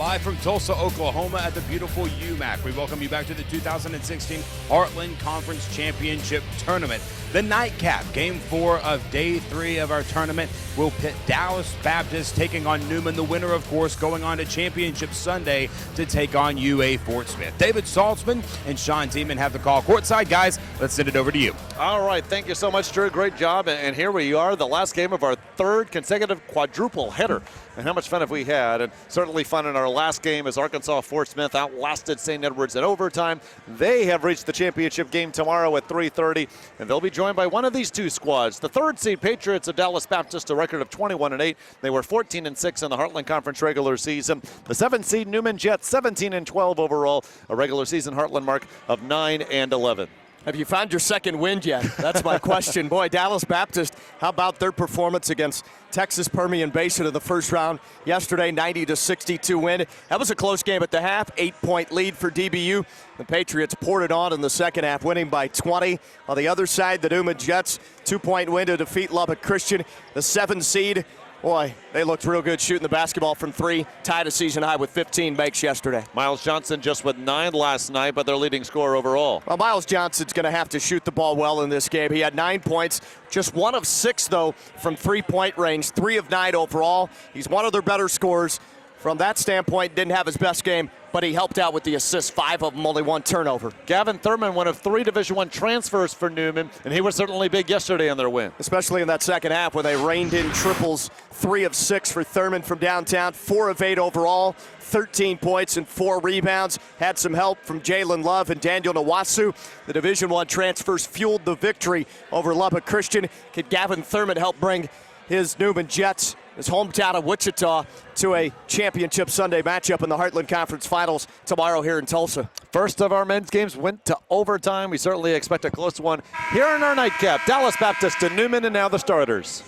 Live from Tulsa, Oklahoma at the beautiful UMAC. We welcome you back to the 2016 Heartland Conference Championship Tournament. The nightcap, Game 4 of Day 3 of our tournament, will pit Dallas Baptist taking on Newman. The winner, of course, going on to Championship Sunday to take on UA Fort Smith. David Saltzman and Sean Tiemann have the call courtside. Guys, let's send it over to you. All right, thank you so much, Drew. Great job. And here we are, the last game of our third consecutive quadruple header. And how much fun have we had? And certainly fun in our last game as Arkansas Fort Smith outlasted St. Edwards in overtime. They have reached the championship game tomorrow at 3:30, and they'll be joined by one of these two squads. The third seed Patriots of Dallas Baptist, a record of 21-8. They were 14-6 in the Heartland Conference regular season. The 7th seed Newman Jets, 17-12 overall, a regular season Heartland mark of 9-11. Have you found your second win yet? That's my question. Boy, Dallas Baptist, how about their performance against Texas Permian Basin in the first round yesterday, 90-62 win. That was a close game at the half, 8-point lead for DBU. The Patriots poured it on in the second half, winning by 20. On the other side, the Newman Jets, 2-point win to defeat Lubbock Christian, the 7th seed. Boy, they looked real good shooting the basketball from three. Tied a season high with 15 makes yesterday. Miles Johnson just with 9 last night, but their leading scorer overall. Well, Miles Johnson's going to have to shoot the ball well in this game. He had 9 points, just 1 of 6, though, from three-point range, 3 of 9 overall. He's one of their better scorers. From that standpoint, didn't have his best game, but he helped out with the assists, 5 of them, only 1 turnover. Gavin Thurman, one of 3 Division I transfers for Newman, and he was certainly big yesterday in their win. Especially in that second half when they rained in triples, 3 of 6 for Thurman from downtown, 4 of 8 overall, 13 points and 4 rebounds. Had some help from Jalen Love and Daniel Nawasu. The Division I transfers fueled the victory over Lubbock Christian. Could Gavin Thurman help bring his Newman Jets, his hometown of Wichita, to a championship Sunday matchup in the Heartland Conference Finals tomorrow here in Tulsa? First of our men's games went to overtime. We certainly expect a close one here in our nightcap. Dallas Baptist and Newman, and now the starters.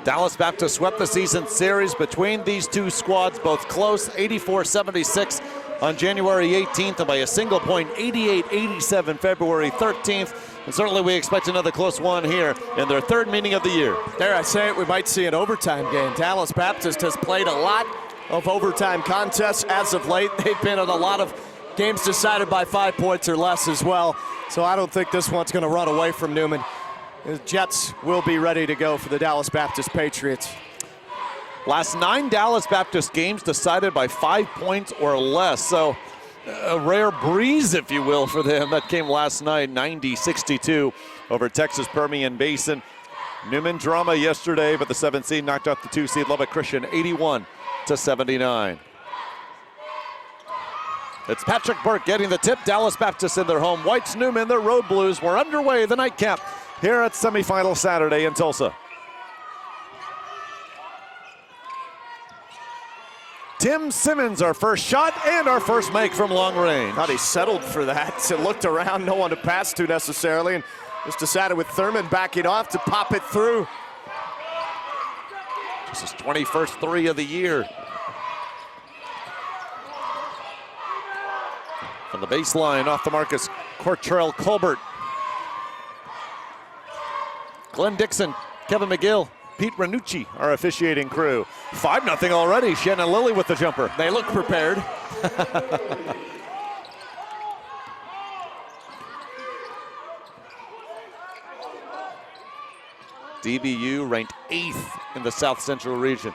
Dallas Baptist swept the season series between these two squads, both close, 84-76 on January 18th, and by a single point, 88-87 February 13th. And certainly we expect another close one here in their third meeting of the year. Dare I say it, we might see an overtime game. Dallas Baptist has played a lot of overtime contests as of late. They've been in a lot of games decided by 5 points or less as well. So I don't think this one's going to run away from Newman. The Jets will be ready to go for the Dallas Baptist Patriots. Last 9 Dallas Baptist games decided by 5 points or less. So a rare breeze, if you will, for them. That came last night, 90-62 over Texas Permian Basin. Newman drama yesterday, but the 7th seed knocked out the 2 seed Lubbock Christian 81-79. It's Patrick Burke getting the tip. Dallas Baptist in their home. Whites Newman, their road blues. We're underway, the nightcap here at semifinal Saturday in Tulsa. Tim Simmons, our first shot and our first make from long range. Thought he settled for that. So looked around, no one to pass to necessarily, and just decided with Thurman backing off to pop it through. This is his 21st three of the year. From the baseline, off the mark is Cortrell Colbert. Glenn Dixon, Kevin McGill, Pete Ranucci, our officiating crew. 5-0 already. Shannon Lilly with the jumper. They look prepared. DBU ranked 8th in the South Central region.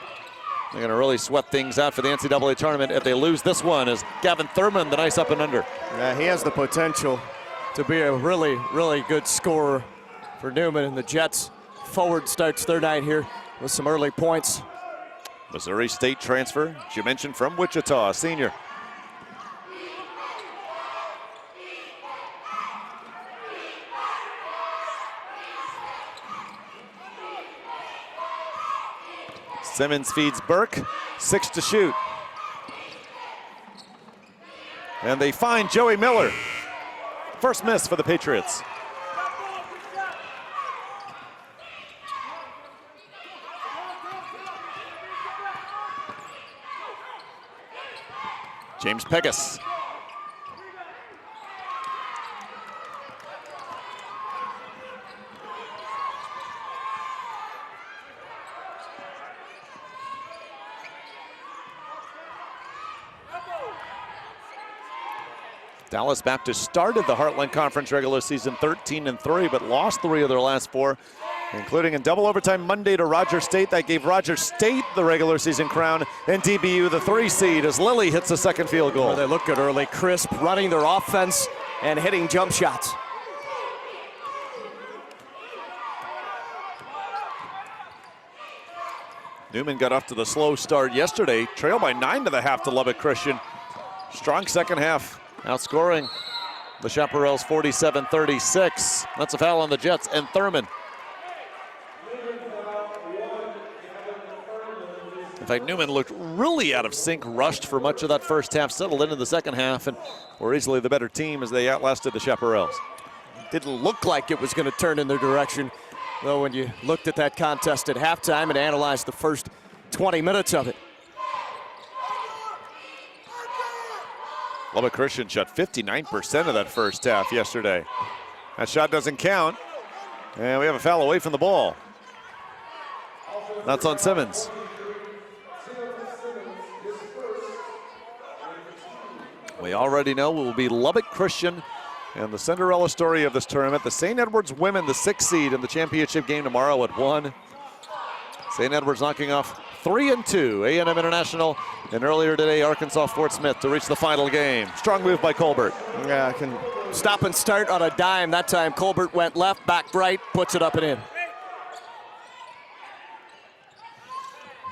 They're going to really sweat things out for the NCAA tournament if they lose this one, as Gavin Thurman, the nice up and under. Yeah, he has the potential to be a really, really good scorer for Newman, and the Jets forward starts their night here with some early points. Missouri State transfer, as you mentioned, from Wichita, senior. Simmons feeds Burke, 6 to shoot. And they find Joey Miller. First miss for the Patriots. James Pegas. Dallas Baptist started the Heartland Conference regular season 13-3, but lost 3 of their last 4, including in double overtime Monday to Roger State. That gave Roger State the regular season crown, and DBU the 3 seed as Lilly hits the second field goal. Well, they look good early, crisp, running their offense and hitting jump shots. Newman got off to the slow start yesterday, trailed by 9 to the half to Lubbock Christian. Strong second half, outscoring the Chaparrals 47-36. That's a foul on the Jets and Thurman. In fact, Newman looked really out of sync, rushed for much of that first half, settled into the second half, and were easily the better team as they outlasted the Chaparrals. Didn't look like it was going to turn in their direction, though, when you looked at that contest at halftime and analyzed the first 20 minutes of it. Lubbock Christian shot 59% of that first half yesterday. That shot doesn't count, and we have a foul away from the ball. That's on Simmons. We already know it will be Lubbock Christian and the Cinderella story of this tournament. The St. Edwards women, the 6th seed in the championship game tomorrow at 1. St. Edwards knocking off 3-2 A&M International, and earlier today Arkansas Fort Smith to reach the final game. Strong move by Colbert. Yeah, can stop and start on a dime. That time Colbert went left, back right, puts it up and in.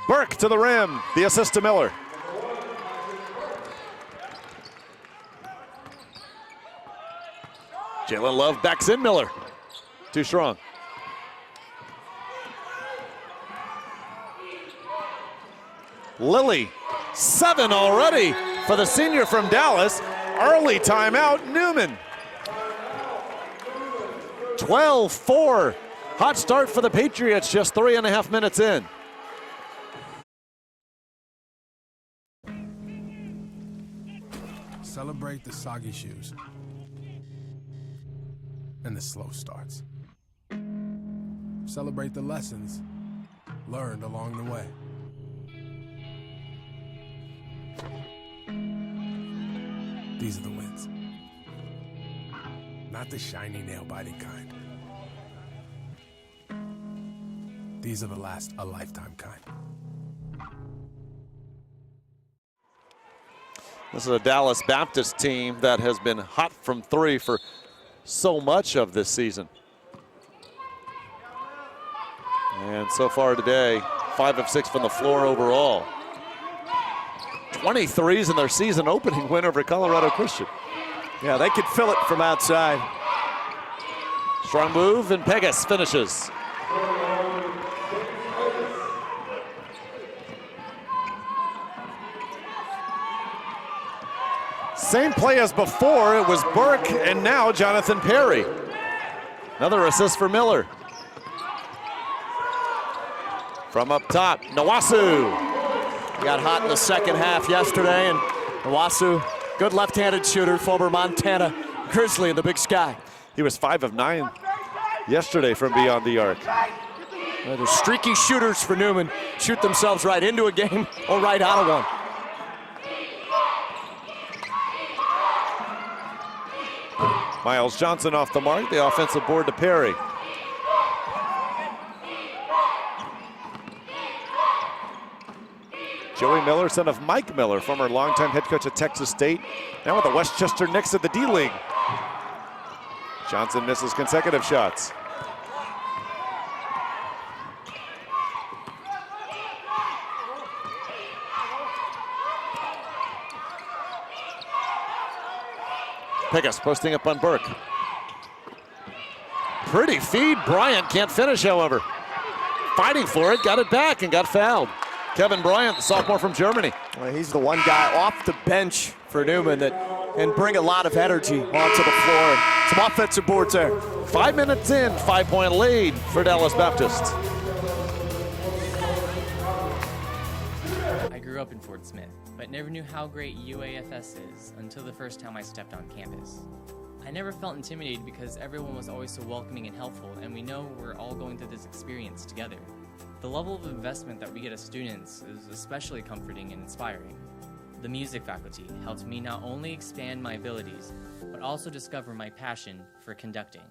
Burke to the rim, the assist to Miller. Jalen Love backs in Miller. Too strong. Lilly, 7 already for the senior from Dallas. Early timeout, Newman. 12-4. Hot start for the Patriots, just 3.5 minutes in. Celebrate the soggy shoes and the slow starts. Celebrate the lessons learned along the way. These are the wins. Not the shiny, nail-biting kind. These are the last a lifetime kind. This is a Dallas Baptist team that has been hot from 3 for so much of this season. And so far today, 5 of 6 from the floor overall. 23s in their season opening win over Colorado Christian. Yeah, they could fill it from outside. Strong move, and Pegas finishes. Same play as before. It was Burke, and now Jonathan Perry. Another assist for Miller. From up top, Nwasu. Got hot in the second half yesterday, and Nwasu, good left-handed shooter, former Montana Grizzly in the Big Sky. He was 5 of 9 yesterday from beyond the arc. The streaky shooters for Newman shoot themselves right into a game or right out of one. Miles Johnson off the mark, the offensive board to Perry. Joey Miller, son of Mike Miller, former longtime head coach at Texas State, now with the Westchester Knicks of the D-League. Johnson misses consecutive shots. Pegas posting up on Burke. Pretty feed. Bryant can't finish, however. Fighting for it, got it back, and got fouled. Kevin Bryant, the sophomore from Germany. Well, he's the one guy off the bench for Newman that can bring a lot of energy onto the floor. Some offensive boards there. 5 minutes in, 5-point lead for Dallas Baptist. I grew up in Fort Smith, but never knew how great UAFS is until the first time I stepped on campus. I never felt intimidated because everyone was always so welcoming and helpful, and we know we're all going through this experience together. The level of investment that we get as students is especially comforting and inspiring. The music faculty helped me not only expand my abilities, but also discover my passion for conducting.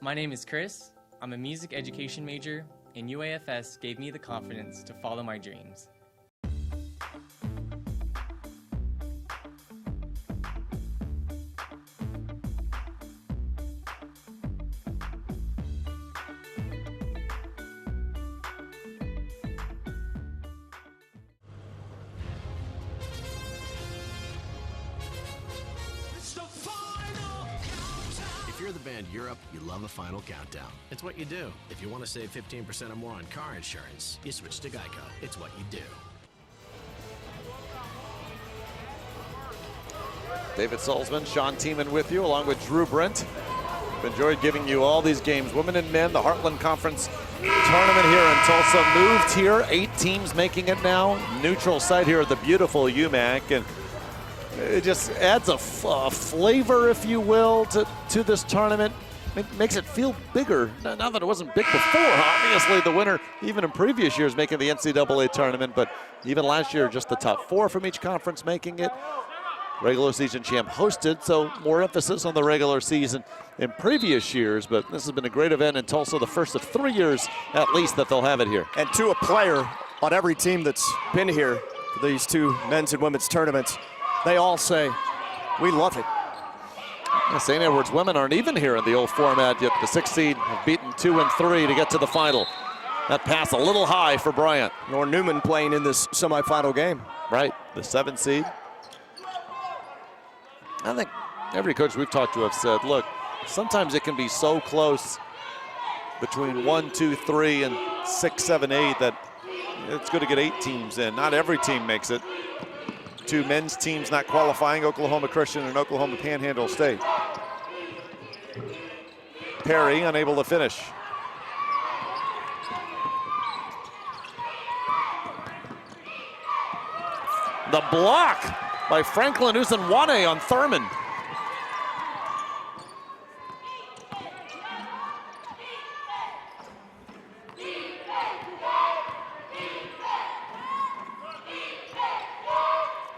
My name is Chris, I'm a music education major, and UAFS gave me the confidence to follow my dreams. If you're the band Europe, you love a final countdown. It's what you do. If you want to save 15% or more on car insurance, you switch to Geico. It's what you do. David Salzman, Sean Tiemann with you, along with Drew Brent. We've enjoyed giving you all these games, women and men, the Heartland Conference tournament here in Tulsa. Moved here, 8 teams making it now. Neutral site here at the beautiful UMAC, and it just adds a flavor, if you will, to this tournament. It makes it feel bigger. Now that it wasn't big before, obviously the winner, even in previous years, making the NCAA tournament, but even last year, just the top 4 from each conference making it. Regular season champ hosted, so more emphasis on the regular season in previous years, but this has been a great event in Tulsa, the first of 3 years at least that they'll have it here. And to a player on every team that's been here for these 2 men's and women's tournaments, they all say, we love it. St. Edward's women aren't even here in the old format yet. The 6th seed have beaten 2 and 3 to get to the final. That pass a little high for Bryant. Nor Newman playing in this semifinal game. Right, the 7th seed. I think every coach we've talked to have said, look, sometimes it can be so close between 1, 2, 3, and 6, 7, 8 that it's good to get 8 teams in. Not every team makes it. 2 men's teams not qualifying, Oklahoma Christian and Oklahoma Panhandle State. Perry unable to finish. The block by Franklin Usanwane on Thurman.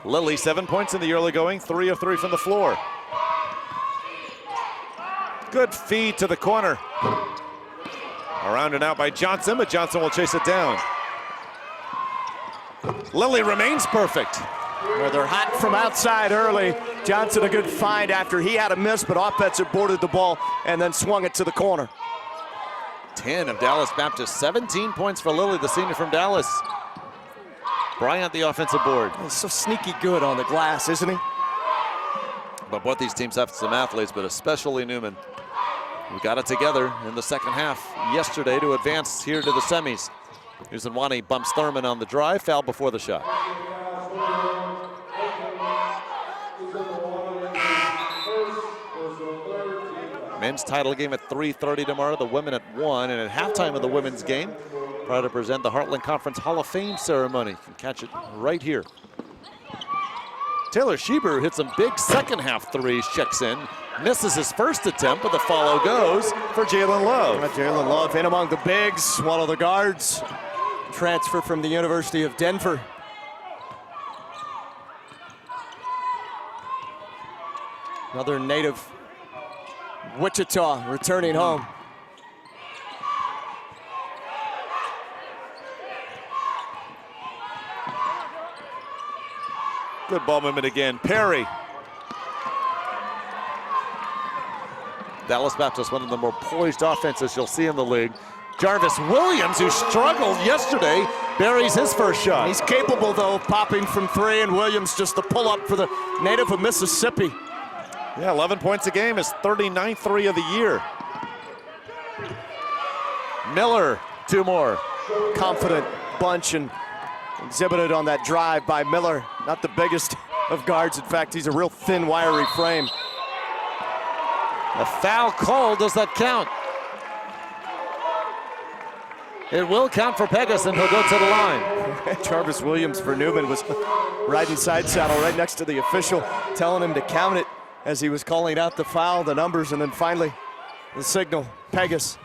Lilly, 7 points in the early going, 3 of 3 from the floor. Good feed to the corner. Around and out by Johnson, but Johnson will chase it down. Lilly remains perfect. Well, they're hot from outside early. Johnson a good find after he had a miss, but offensive boarded the ball and then swung it to the corner. 10 of Dallas Baptist. 17 points for Lilly, the senior from Dallas. Bryant, the offensive board. He's so sneaky good on the glass, isn't he? But both these teams have some athletes, but especially Newman. We got it together in the second half yesterday to advance here to the semis. Uzunwani bumps Thurman on the drive, foul before the shot. Men's title game at 3:30 tomorrow, the women at 1, and at halftime of the women's game, proud to present the Heartland Conference Hall of Fame ceremony. You can catch it right here. Taylor Schieber hits some big second half threes, checks in, misses his first attempt, but the follow goes for Jalen Love. Jalen Love in among the bigs, one of the guards. Transfer from the University of Denver. Another native Wichita returning home. Good ball movement again. Perry. Dallas Baptist, one of the more poised offenses you'll see in the league. Jarvis Williams, who struggled yesterday, buries his first shot. He's capable, though, of popping from three, and Williams just the pull-up for the native of Mississippi. Yeah, 11 points a game, his 39th three of the year. Miller, 2 more. Confident bunch and exhibited on that drive by Miller. Not the biggest of guards. In fact, he's a real thin, wiry frame. A foul call, does that count? It will count for Pegasus, and he'll go to the line. Jarvis Williams for Newman was riding side saddle right next to the official, telling him to count it as he was calling out the foul, the numbers, and then finally the signal. Pegasus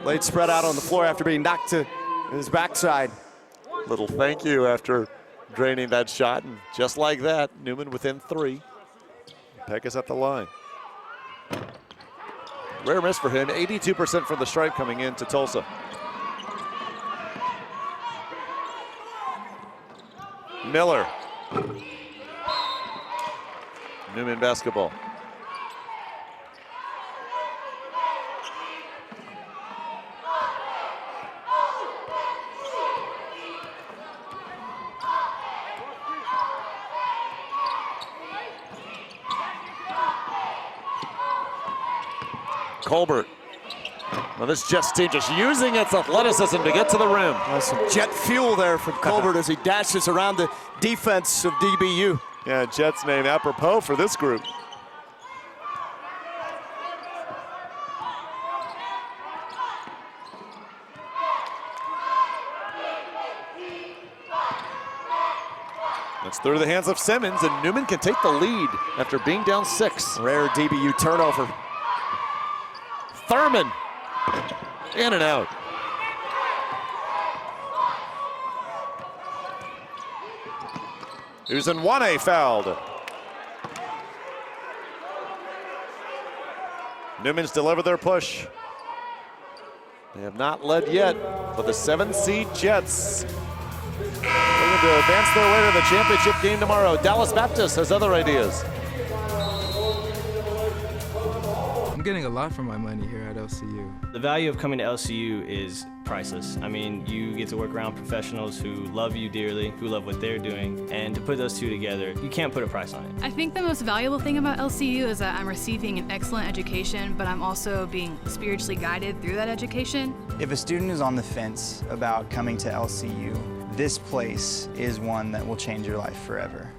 laid spread out on the floor after being knocked to his backside. Little thank you after draining that shot, and just like that, Newman within 3. Pegasus at the line. Rare miss for him, 82% from the stripe coming into Tulsa. Miller. Newman basketball. Colbert. Well, this Jets team just using its athleticism to get to the rim. Some jet fuel there from Colbert as he dashes around the defense of DBU. Yeah, Jets name apropos for this group. It's through the hands of Simmons, and Newman can take the lead after being down 6. Rare DBU turnover. Thurman, in and out. Uzunwani fouled. Newman's delivered their push. They have not led yet, but the 7-seed Jets looking to advance their way to the championship game tomorrow. Dallas Baptist has other ideas. I'm getting a lot for my money here at LCU. The value of coming to LCU is priceless. I mean, you get to work around professionals who love you dearly, who love what they're doing, and to put those two together, you can't put a price on it. I think the most valuable thing about LCU is that I'm receiving an excellent education, but I'm also being spiritually guided through that education. If a student is on the fence about coming to LCU, this place is one that will change your life forever.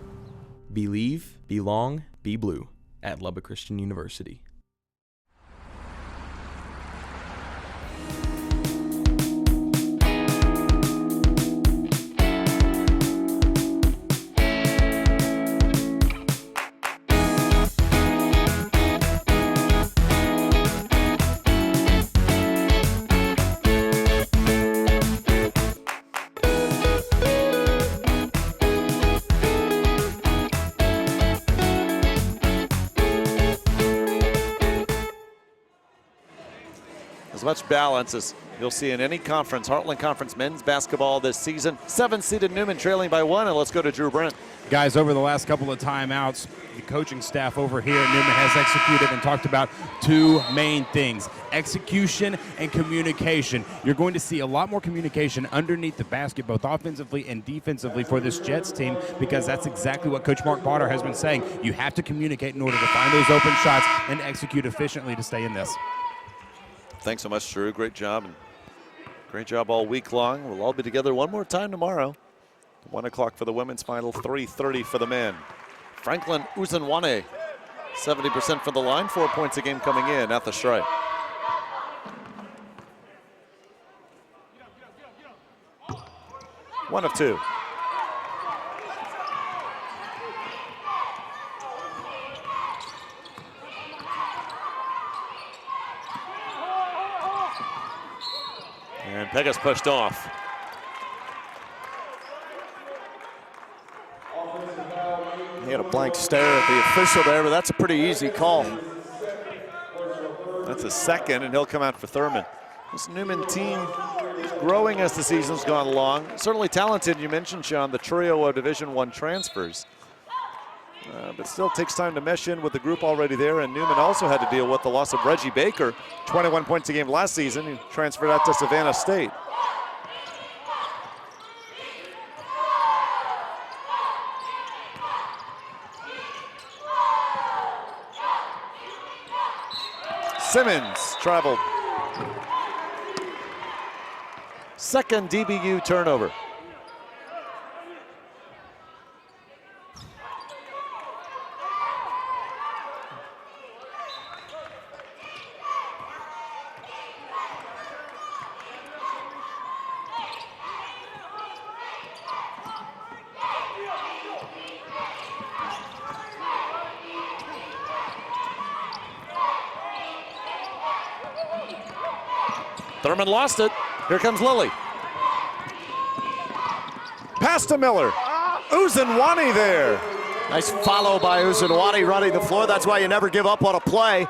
Believe, belong, be blue at Lubbock Christian University. as much balance as you'll see in any conference. Heartland Conference men's basketball this season. 7-seeded Newman trailing by 1, and let's go to Drew Brent. Guys, over the last couple of timeouts, the coaching staff over here at Newman has executed and talked about two main things: execution and communication. You're going to see a lot more communication underneath the basket, both offensively and defensively, for this Jets team, because that's exactly what Coach Mark Potter has been saying. You have to communicate in order to find those open shots and execute efficiently to stay in this. Thanks so much, Drew. Great job. And great job all week long. We'll all be together one more time tomorrow. 1 o'clock for the women's final, 3:30 for the men. Franklin Uzunwane, 70% from the line, 4 points a game coming in at the stripe. One of two. And Pegas pushed off. He had a blank stare at the official there, but that's a pretty easy call. That's a second, and he'll come out for Thurman. This Newman team is growing as the season's gone along. Certainly talented, you mentioned, Sean, the trio of Division I transfers. But still takes time to mesh in with the group already there, and Newman also had to deal with the loss of Reggie Baker, 21 points a game last season. He transferred out to Savannah State. Simmons traveled. Second DBU turnover. Thurman lost it. Here comes Lilly. Pass to Miller. Uzunwane there. Nice follow by Uzunwane running the floor. That's why you never give up on a play.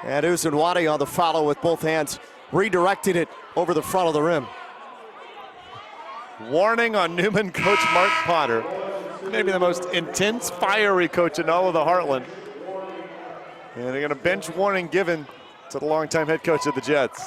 And Uzunwane on the follow with both hands, redirecting it over the front of the rim. Warning on Newman coach Mark Potter. Maybe the most intense, fiery coach in all of the Heartland. And they're going to bench warning given to the longtime head coach of the Jets.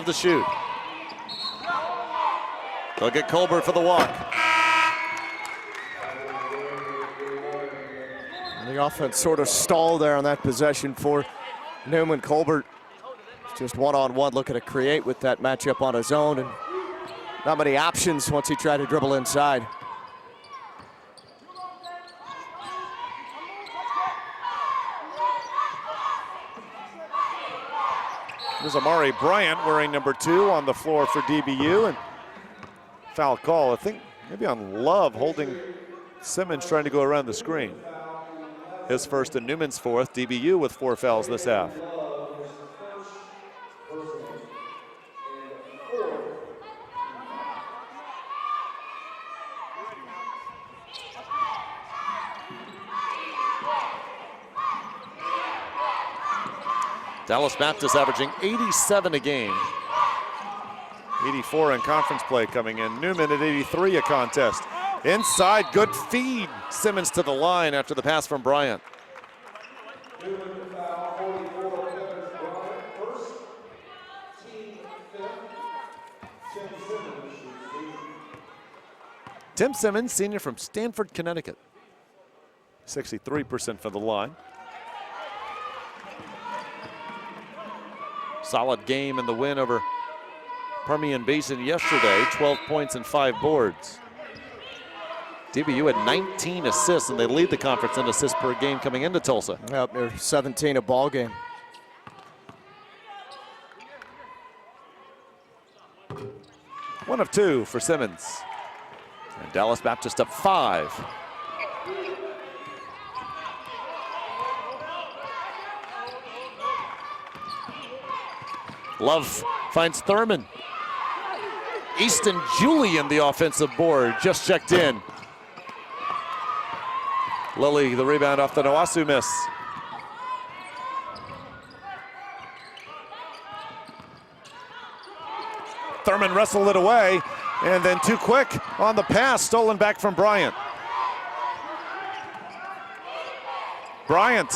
To shoot. They'll get Colbert for the walk. And the offense sort of stalled there on that possession for Newman. Colbert just one-on-one looking to create with that matchup on his own, and not many options once he tried to dribble inside. There's Amari Bryant wearing number 2 on the floor for DBU, and foul call, I think maybe on Love, holding Simmons trying to go around the screen. His first and Newman's fourth. DBU with 4 fouls this half. Dallas Baptist averaging 87 a game. 84 in conference play coming in. Newman at 83 a contest. Inside, good feed. Simmons to the line after the pass from Bryant. Tim Simmons, senior from Stamford, Connecticut. 63% for the line. Solid game in the win over Permian Basin yesterday. 12 points and 5 boards. DBU had 19 assists, and they lead the conference in assists per game coming into Tulsa. Yep, they're 17 a ball game. One of 2 for Simmons. And Dallas Baptist up 5. Love finds Thurman. Easton Julian, the offensive board, just checked in. Lilly, the rebound off the Nawasu miss. Thurman wrestled it away, and then too quick on the pass, stolen back from Bryant. Bryant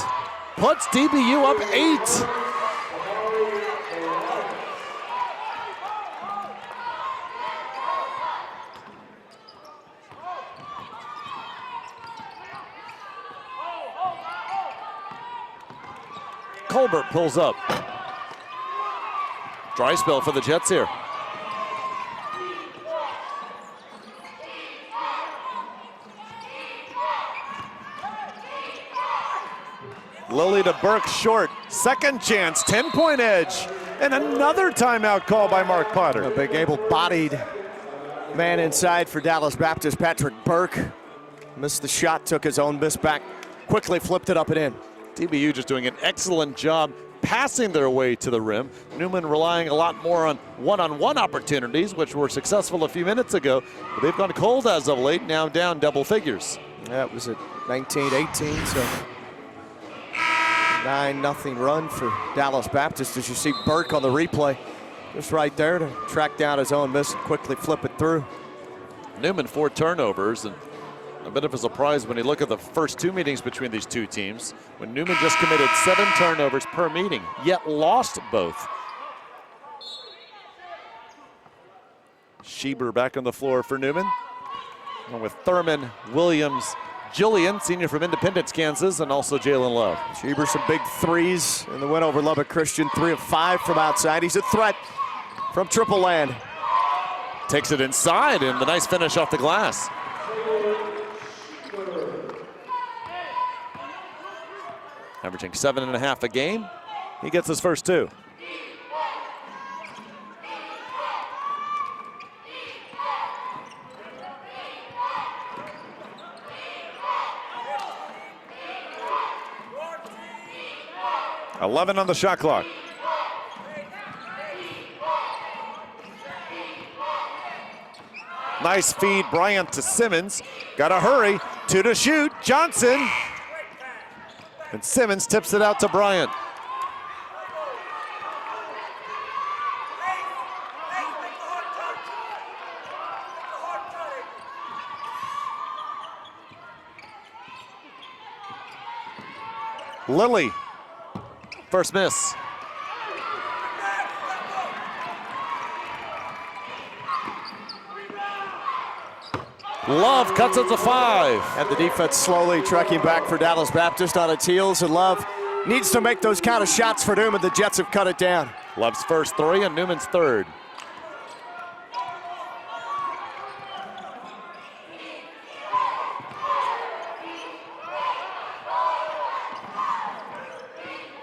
puts DBU up 8. Colbert pulls up. Dry spell for the Jets here. Lilly to Burke short. Second chance, 10-point edge. And another timeout call by Mark Potter. A big able-bodied man inside for Dallas Baptist, Patrick Burke. Missed the shot, took his own miss back, quickly flipped it up and in. DBU just doing an excellent job passing their way to the rim. Newman relying a lot more on one-on-one opportunities, which were successful a few minutes ago. But they've gone cold as of late, now down double figures. Yeah, it was at 19-18, so 9-0 run for Dallas Baptist. As you see Burke on the replay, just right there to track down his own miss and quickly flip it through. Newman 4 turnovers, and a bit of a surprise when you look at the first 2 meetings between these two teams, when Newman just committed 7 turnovers per meeting, yet lost both. Schieber back on the floor for Newman. And with Thurman, Williams, Julian, senior from Independence, Kansas, and also Jalen Love. Schieber some big threes in the win over Lubbock Christian, 3 of 5 from outside. He's a threat from Triple Land. Takes it inside, and the nice finish off the glass. Averaging 7.5 a game. He gets his first 2. $11 on the shot clock. Nice feed, Bryant to Simmons. Gotta hurry, 2 to shoot, Johnson. And Simmons tips it out to Bryant. Lilly, first miss. Love cuts it to 5. And the defense slowly trekking back for Dallas Baptist on its heels, and Love needs to make those kind of shots for Newman. The Jets have cut it down. Love's first 3 and Newman's third.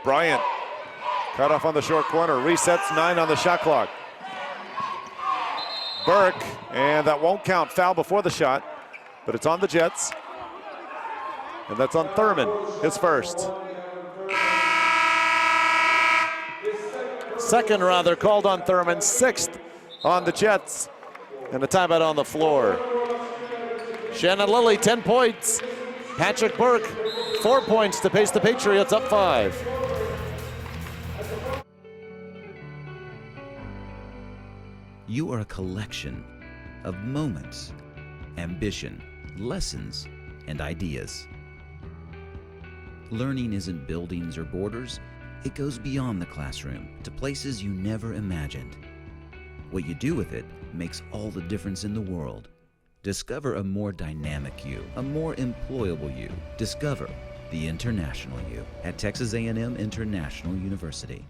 Bryant cut off on the short corner, resets, 9 on the shot clock. Burke, and that won't count. Foul before the shot, but it's on the Jets. And that's on Thurman, his first. Second, rather, called on Thurman, 6th on the Jets. And a timeout on the floor. Shannon Lilly, 10 points. Patrick Burke, 4 points to pace the Patriots, up 5. You are a collection of moments, ambition, lessons, and ideas. Learning isn't buildings or borders. It goes beyond the classroom to places you never imagined. What you do with it makes all the difference in the world. Discover a more dynamic you, a more employable you. Discover the international you at Texas A&M International University.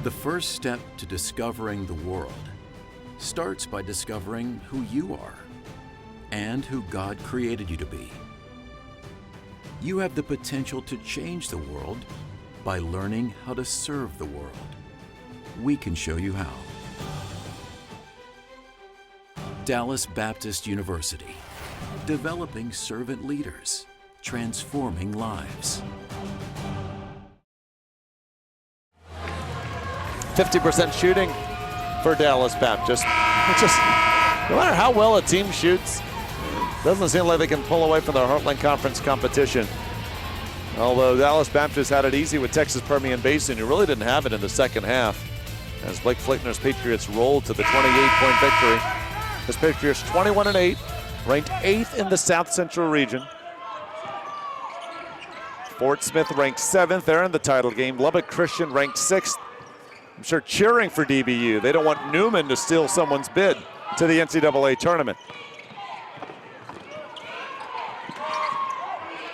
The first step to discovering the world starts by discovering who you are and who God created you to be. You have the potential to change the world by learning how to serve the world. We can show you how. Dallas Baptist University, developing servant leaders, transforming lives. 50% shooting for Dallas Baptist. Just no matter how well a team shoots, doesn't seem like they can pull away from the Heartland Conference competition. Although Dallas Baptist had it easy with Texas Permian Basin, who really didn't have it in the second half, as Blake Flickner's Patriots rolled to the 28-point victory. His Patriots 21-8, ranked 8th in the South Central region. Fort Smith ranked 7th. They're in the title game. Lubbock Christian ranked 6th. I'm sure cheering for DBU. They don't want Newman to steal someone's bid to the NCAA tournament.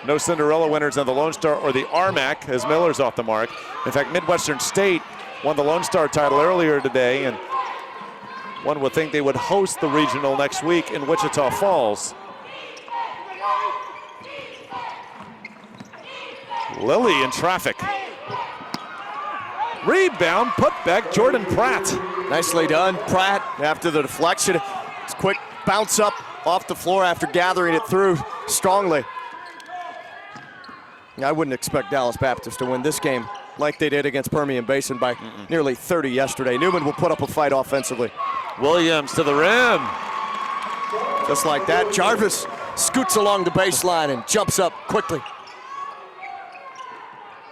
No Cinderella winners on the Lone Star or the RMAC as Miller's off the mark. In fact, Midwestern State won the Lone Star title earlier today, and one would think they would host the regional next week in Wichita Falls. Lilly in traffic. Rebound, put back, Jordan Pratt. Nicely done, Pratt, after the deflection. It's a quick bounce up off the floor after gathering it through strongly. I wouldn't expect Dallas Baptist to win this game like they did against Permian Basin by nearly 30 yesterday. Newman will put up a fight offensively. Williams to the rim. Just like that, Jarvis scoots along the baseline and jumps up quickly.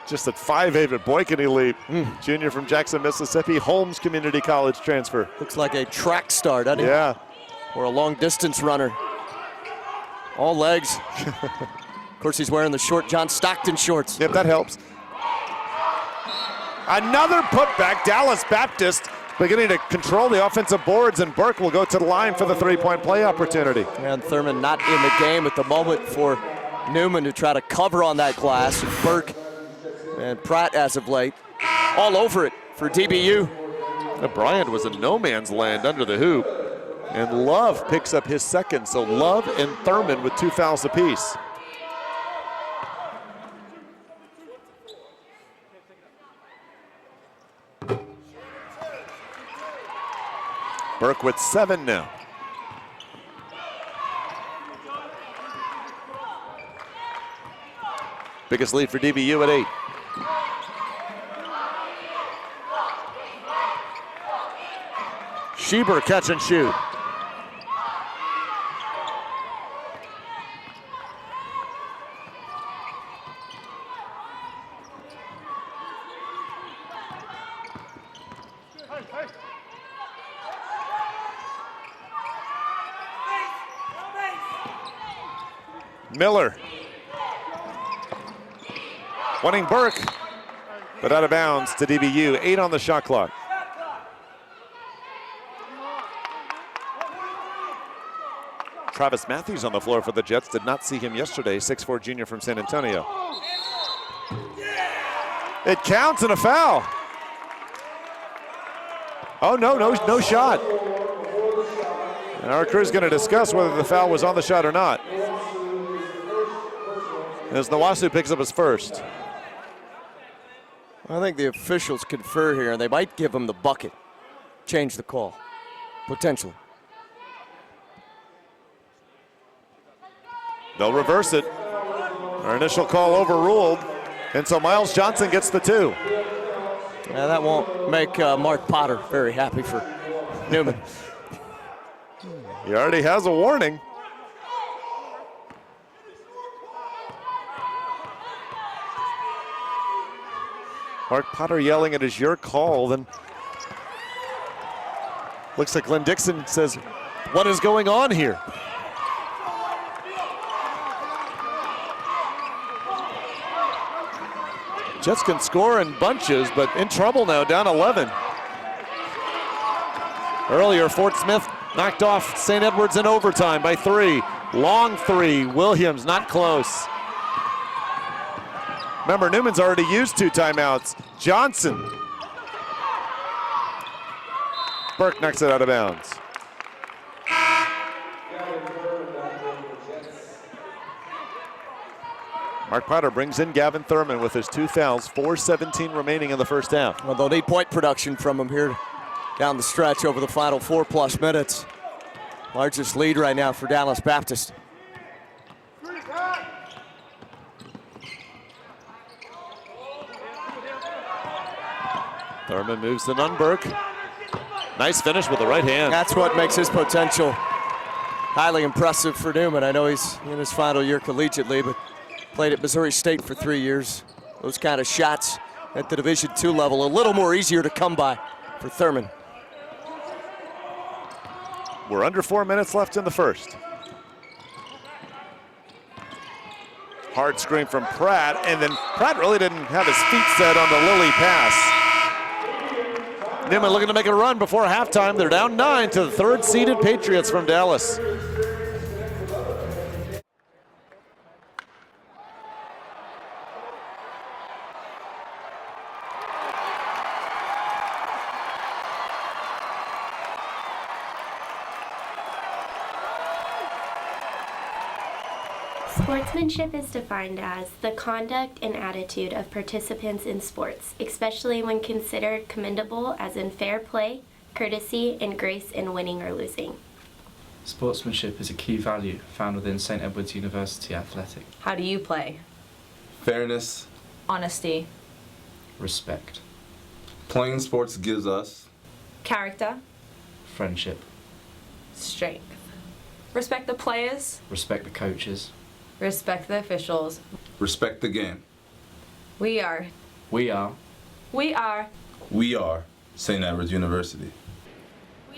Just at 5'8", but boy can he leap. Junior from Jackson, Mississippi, Holmes Community College transfer. Looks like a track star, doesn't he? Yeah. Or a long distance runner. All legs. Of course, he's wearing the short John Stockton shorts. Yep, that helps. Another putback. Dallas Baptist beginning to control the offensive boards, and Burke will go to the line for the three-point play opportunity. And Thurman not in the game at the moment for Newman to try to cover on that glass. And Burke and Pratt, as of late, all over it for DBU. Bryant was in no man's land under the hoop, and Love picks up his second. So Love and Thurman with 2 fouls apiece. Burke with 7 now. Biggest lead for DBU at 8. Schieber catch and shoot. Miller. Wanting Burke, but out of bounds to DBU. 8 on the shot clock. Travis Matthews on the floor for the Jets. Did not see him yesterday. 6'4" junior from San Antonio. It counts and a foul. Oh, no shot. And our crew's going to discuss whether the foul was on the shot or not, as Nawasu picks up his first. I think the officials confer here, and they might give him the bucket. Change the call, potentially. They'll reverse it. Our initial call overruled, and so Miles Johnson gets the 2. Yeah, that won't make Mark Potter very happy for Newman. He already has a warning. Mark Potter yelling it is your call. Then looks like Glenn Dixon says, what is going on here? Jets can score in bunches, but in trouble now, down 11. Earlier, Fort Smith knocked off St. Edwards in overtime by 3. Long 3, Williams not close. Remember, Newman's already used 2 timeouts. Johnson. Burke knocks it out of bounds. Mark Potter brings in Gavin Thurman with his 2 fouls, 4:17 remaining in the first half. Well, they'll need point production from him here down the stretch over the final 4+ minutes. Largest lead right now for Dallas Baptist. Thurman moves to Nunberg. Nice finish with the right hand. That's what makes his potential highly impressive for Newman. I know he's in his final year collegiately, but played at Missouri State for 3 years. Those kind of shots at the Division II level, a little more easier to come by for Thurman. We're under 4 minutes left in the first. Hard screen from Pratt, and then Pratt really didn't have his feet set on the Lilly pass. Newman looking to make a run before halftime. They're down 9 to the third-seeded Patriots from Dallas. Sportsmanship is defined as the conduct and attitude of participants in sports, especially when considered commendable, as in fair play, courtesy, and grace in winning or losing. Sportsmanship is a key value found within St. Edward's University Athletic. How do you play? Fairness. Honesty. Respect. Playing sports gives us Character. Friendship. Strength. Respect the players. Respect the coaches. Respect the officials. respect the game. We are. We are. We are. We are St. Edward's University.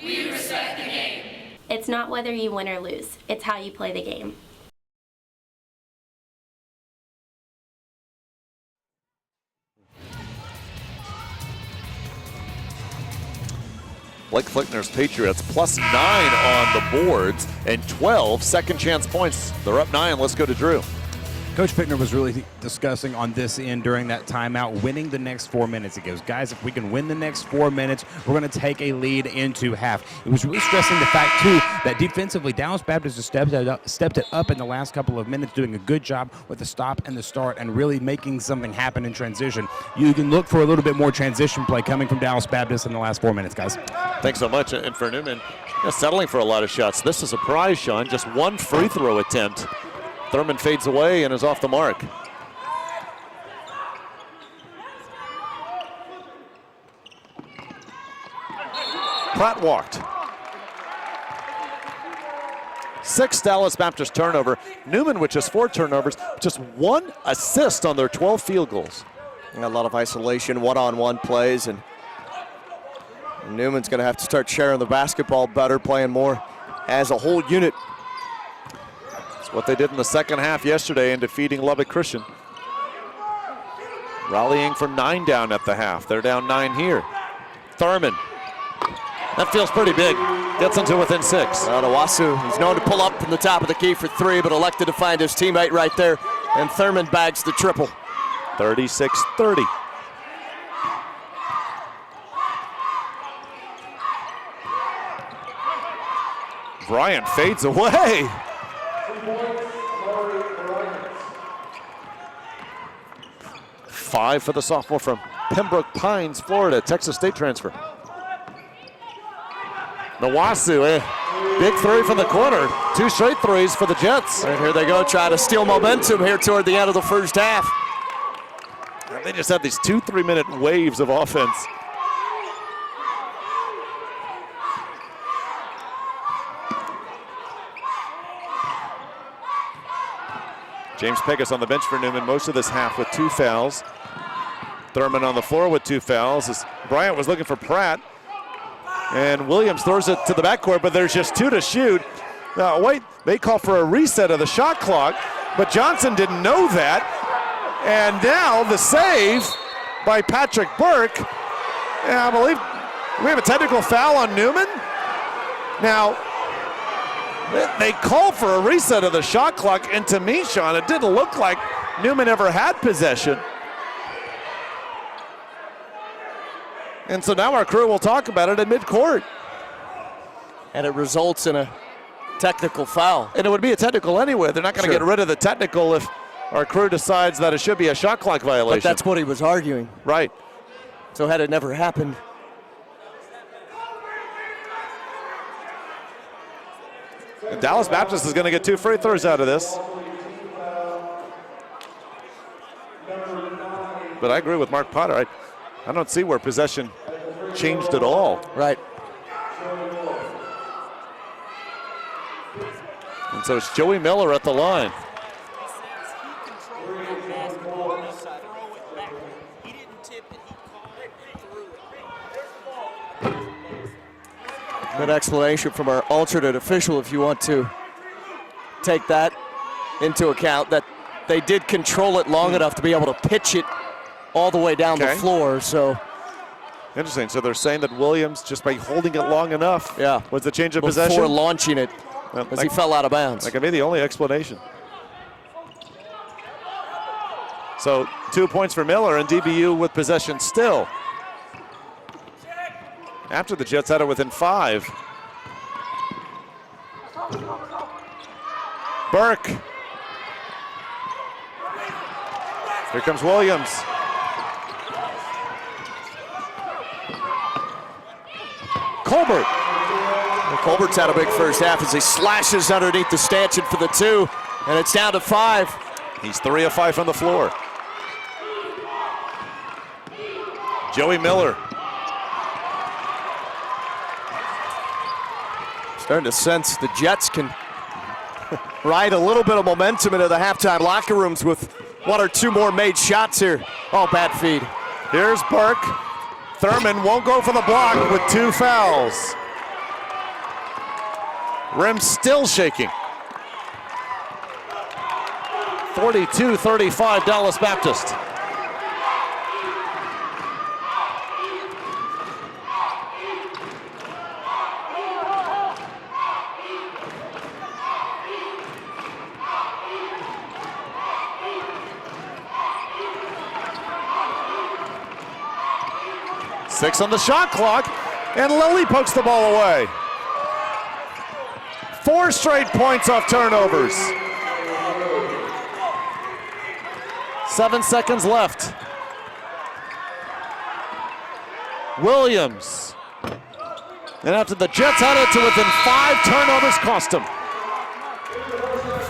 We respect the game. It's not whether you win or lose, it's how you play the game. Blake Flickner's Patriots +9 on the boards and 12 second chance points. They're up 9. Let's go to Drew. Coach Pickner was really discussing on this end during that timeout, winning the next 4 minutes. He goes, guys, if we can win the next 4 minutes, we're going to take a lead into half. It was really stressing the fact, too, that defensively, Dallas Baptist has stepped it up in the last couple of minutes, doing a good job with the stop and the start and really making something happen in transition. You can look for a little bit more transition play coming from Dallas Baptist in the last 4 minutes, guys. Thanks so much. And for Newman, settling for a lot of shots. This is a surprise, Sean. Just one free throw attempt. Thurman fades away and is off the mark. Pratt walked. 6 Dallas Baptist turnover. Newman with just 4 turnovers, just 1 assist on their 12 field goals. A lot of isolation, one-on-one plays, and Newman's going to have to start sharing the basketball better, playing more as a whole unit. That's what they did in the second half yesterday in defeating Lubbock Christian. Rallying from 9 down at the half. They're down 9 here. Thurman. That feels pretty big. Gets into within 6. Owasu, he's known to pull up from the top of the key for 3, but elected to find his teammate right there, and Thurman bags the triple. 36-30. Bryant fades away. Five for the sophomore from Pembroke Pines, Florida, Texas State transfer. Nawasu, big 3 from the corner. 2 straight threes for the Jets. And here they go, trying to steal momentum here toward the end of the first half. They just have these 2 3-minute waves of offense. James Pegas on the bench for Newman most of this half with 2 fouls. Thurman on the floor with 2 fouls as Bryant was looking for Pratt. And Williams throws it to the backcourt, but there's just 2 to shoot. Now, wait, they call for a reset of the shot clock, but Johnson didn't know that. And now the save by Patrick Burke. And I believe we have a technical foul on Newman. Now, they called for a reset of the shot clock, and to me, Sean, it didn't look like Newman ever had possession. And so now our crew will talk about it at midcourt. And it results in a technical foul. And it would be a technical anyway. They're not going to get rid of the technical if our crew decides that it should be a shot clock violation. But that's what he was arguing. Right. So had it never happened. And Dallas Baptist is going to get 2 free throws out of this. But I agree with Mark Potter. I don't see where possession changed at all. Right. And so it's Joey Miller at the line. Good explanation from our alternate official if you want to take that into account, that they did control it long enough to be able to pitch it all the way down the floor. So interesting. So they're saying that Williams, just by holding it long enough, was the change of before possession? launching it, as he fell out of bounds. That could be the only explanation. So 2 points for Miller, and DBU with possession still. After the Jets had it within 5. Burke. Here comes Williams. Colbert. Well, Colbert's had a big first half as he slashes underneath the stanchion for the 2, and it's down to 5. He's 3 of 5 from the floor. Joey Miller. Starting to sense the Jets can ride a little bit of momentum into the halftime locker rooms with 1 or 2 more made shots here. Oh, bad feed. Here's Burke. Thurman won't go for the block with 2 fouls. Rim still shaking. 42-35 Dallas Baptist. Six on the shot clock, and Lilly pokes the ball away. 4 straight points off turnovers. 7 seconds left. Williams. And after the Jets had it to within 5 turnovers, cost them.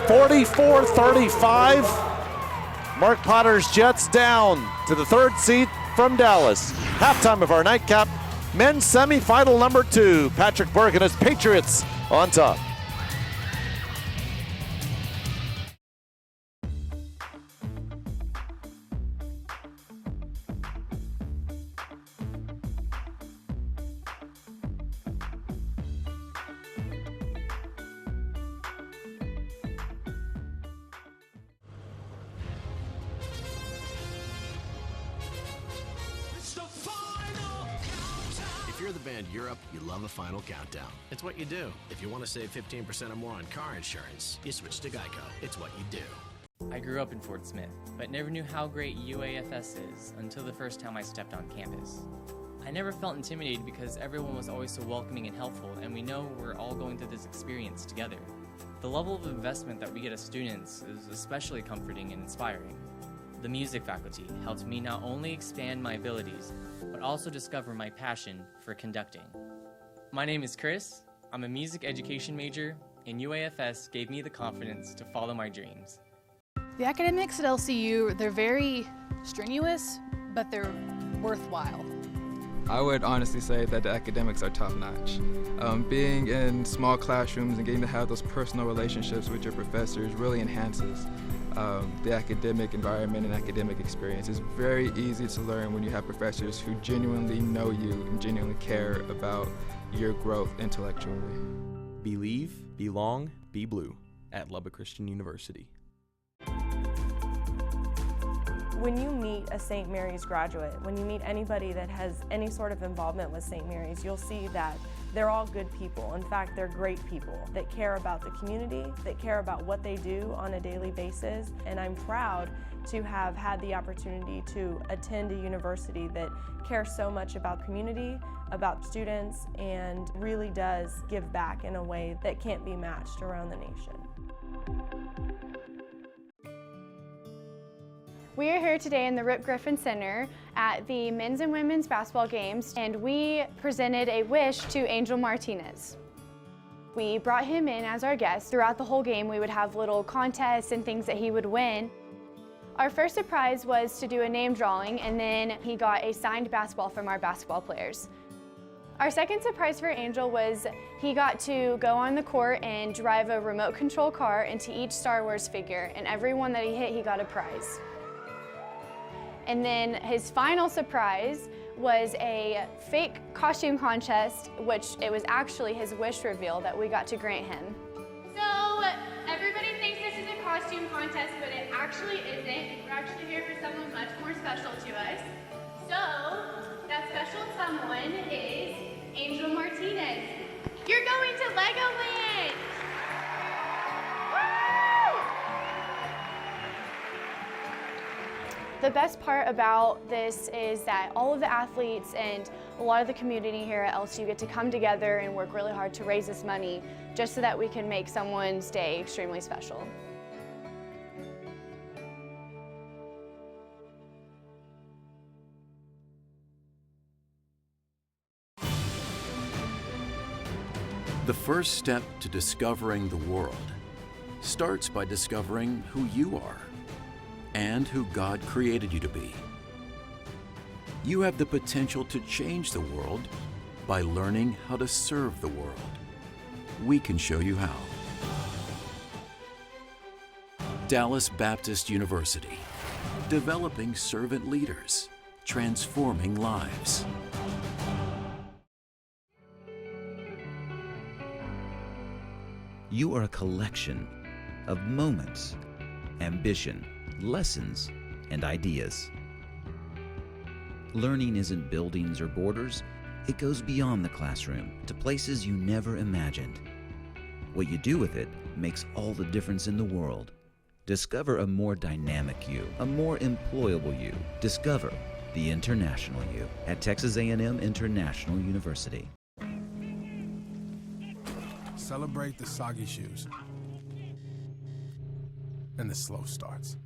44-35. Mark Potter's Jets down to the 3rd seed from Dallas. Halftime of our nightcap, men's semifinal number 2. Patrick Burke and his Patriots on top. If you're the band Europe, you love a final countdown. It's what you do. If you want to save 15% or more on car insurance, you switch to Geico. It's what you do. I grew up in Fort Smith, but never knew how great UAFS is until the first time I stepped on campus. I never felt intimidated because everyone was always so welcoming and helpful, and we know we're all going through this experience together. The level of investment that we get as students is especially comforting and inspiring. The music faculty helped me not only expand my abilities, but also discover my passion for conducting. My name is Chris, I'm a music education major, and UAFS gave me the confidence to follow my dreams. The academics at LCU, they're very strenuous, but they're worthwhile. I would honestly say that the academics are top-notch. Being in small classrooms and getting to have those personal relationships with your professors really enhances the academic environment and academic experience. It's very easy to learn when you have professors who genuinely know you and genuinely care about your growth intellectually. Believe, belong, be blue at Lubbock Christian University. When you meet a St. Mary's graduate, when you meet anybody that has any sort of involvement with St. Mary's, you'll see that they're all good people. In fact, they're great people that care about the community, that care about what they do on a daily basis. And I'm proud to have had the opportunity to attend a university that cares so much about community, about students, and really does give back in a way that can't be matched around the nation. We are here today in the Rip Griffin Center at the men's and women's basketball games, and we presented a wish to Angel Martinez. We brought him in as our guest. Throughout the whole game, we would have little contests and things that he would win. Our first surprise was to do a name drawing, and then he got a signed basketball from our basketball players. Our second surprise for Angel was he got to go on the court and drive a remote control car into each Star Wars figure, and every one that he hit, he got a prize. And then his final surprise was a fake costume contest, which it was actually his wish reveal that we got to grant him. So everybody thinks this is a costume contest, but it actually isn't. We're actually here for someone much more special to us. So that special someone is Angel Martinez. You're going to Legoland! The best part about this is that all of the athletes and a lot of the community here at LSU get to come together and work really hard to raise this money just so that we can make someone's day extremely special. The first step to discovering the world starts by discovering who you are and who God created you to be. You have the potential to change the world by learning how to serve the world. We can show you how. Dallas Baptist University, developing servant leaders, transforming lives. You are a collection of moments, ambition, lessons, and ideas. Learning isn't buildings or borders. It goes beyond the classroom to places you never imagined. What you do with it makes all the difference in the world. Discover a more dynamic you, a more employable you. Discover the international you at Texas A&M International University. Celebrate the soggy shoes and the slow starts.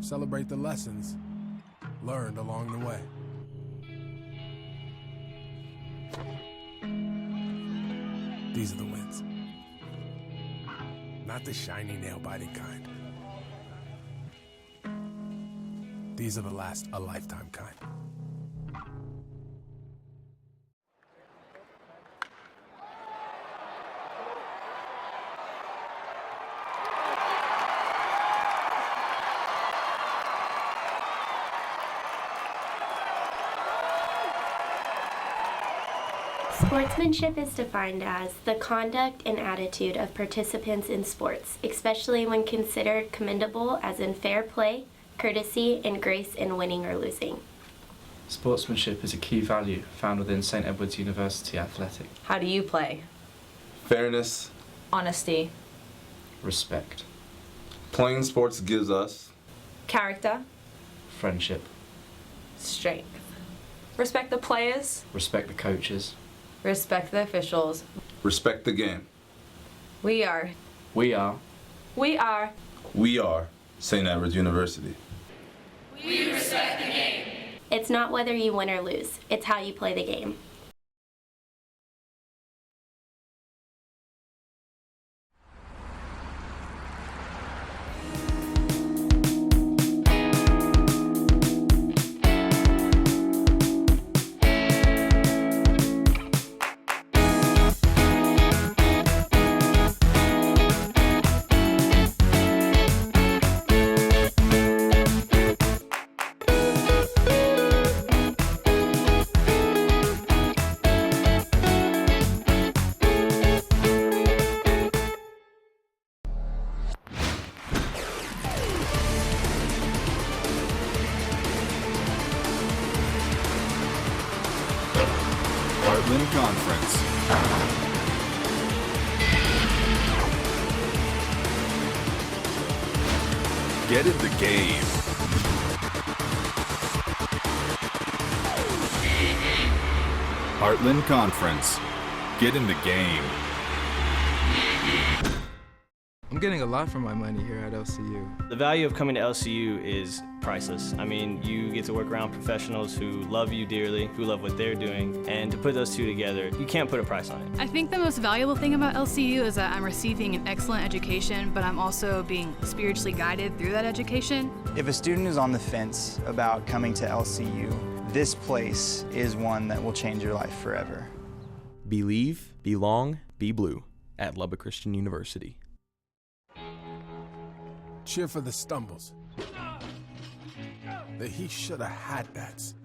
Celebrate the lessons learned along the way. These are the wins. Not the shiny nail-biting kind. These are the last a lifetime kind. Sportsmanship is defined as the conduct and attitude of participants in sports, especially when considered commendable as in fair play, courtesy, and grace in winning or losing. Sportsmanship is a key value found within St. Edward's University Athletic. How do you play? Fairness. Honesty. Respect. Playing sports gives us Character. Friendship. Strength. Respect the players. Respect the coaches. Respect the officials. respect the game. We are. We are. We are. We are St. Edward's University. We respect the game. It's not whether you win or lose, it's how you play the game. Heartland Conference. Get in the game. Heartland Conference. Get in the game. I'm getting a lot for my money here at LCU. The value of coming to LCU is priceless. I mean, you get to work around professionals who love you dearly, who love what they're doing, and to put those two together, you can't put a price on it. I think the most valuable thing about LCU is that I'm receiving an excellent education, but I'm also being spiritually guided through that education. If a student is on the fence about coming to LCU, This place is one that will change your life forever. Believe, belong, be blue at Lubbock Christian University. Cheer for the stumbles. The he shoulda had that's.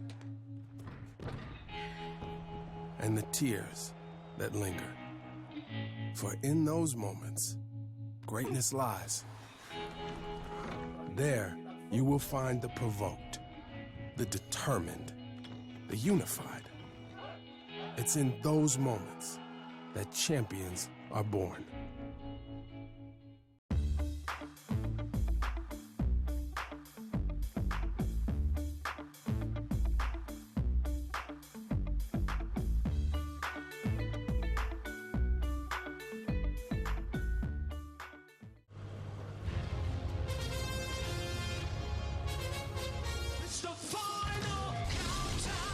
And the tears that linger. For in those moments, greatness lies. There, you will find the provoked, the determined, the unified. It's in those moments that champions are born.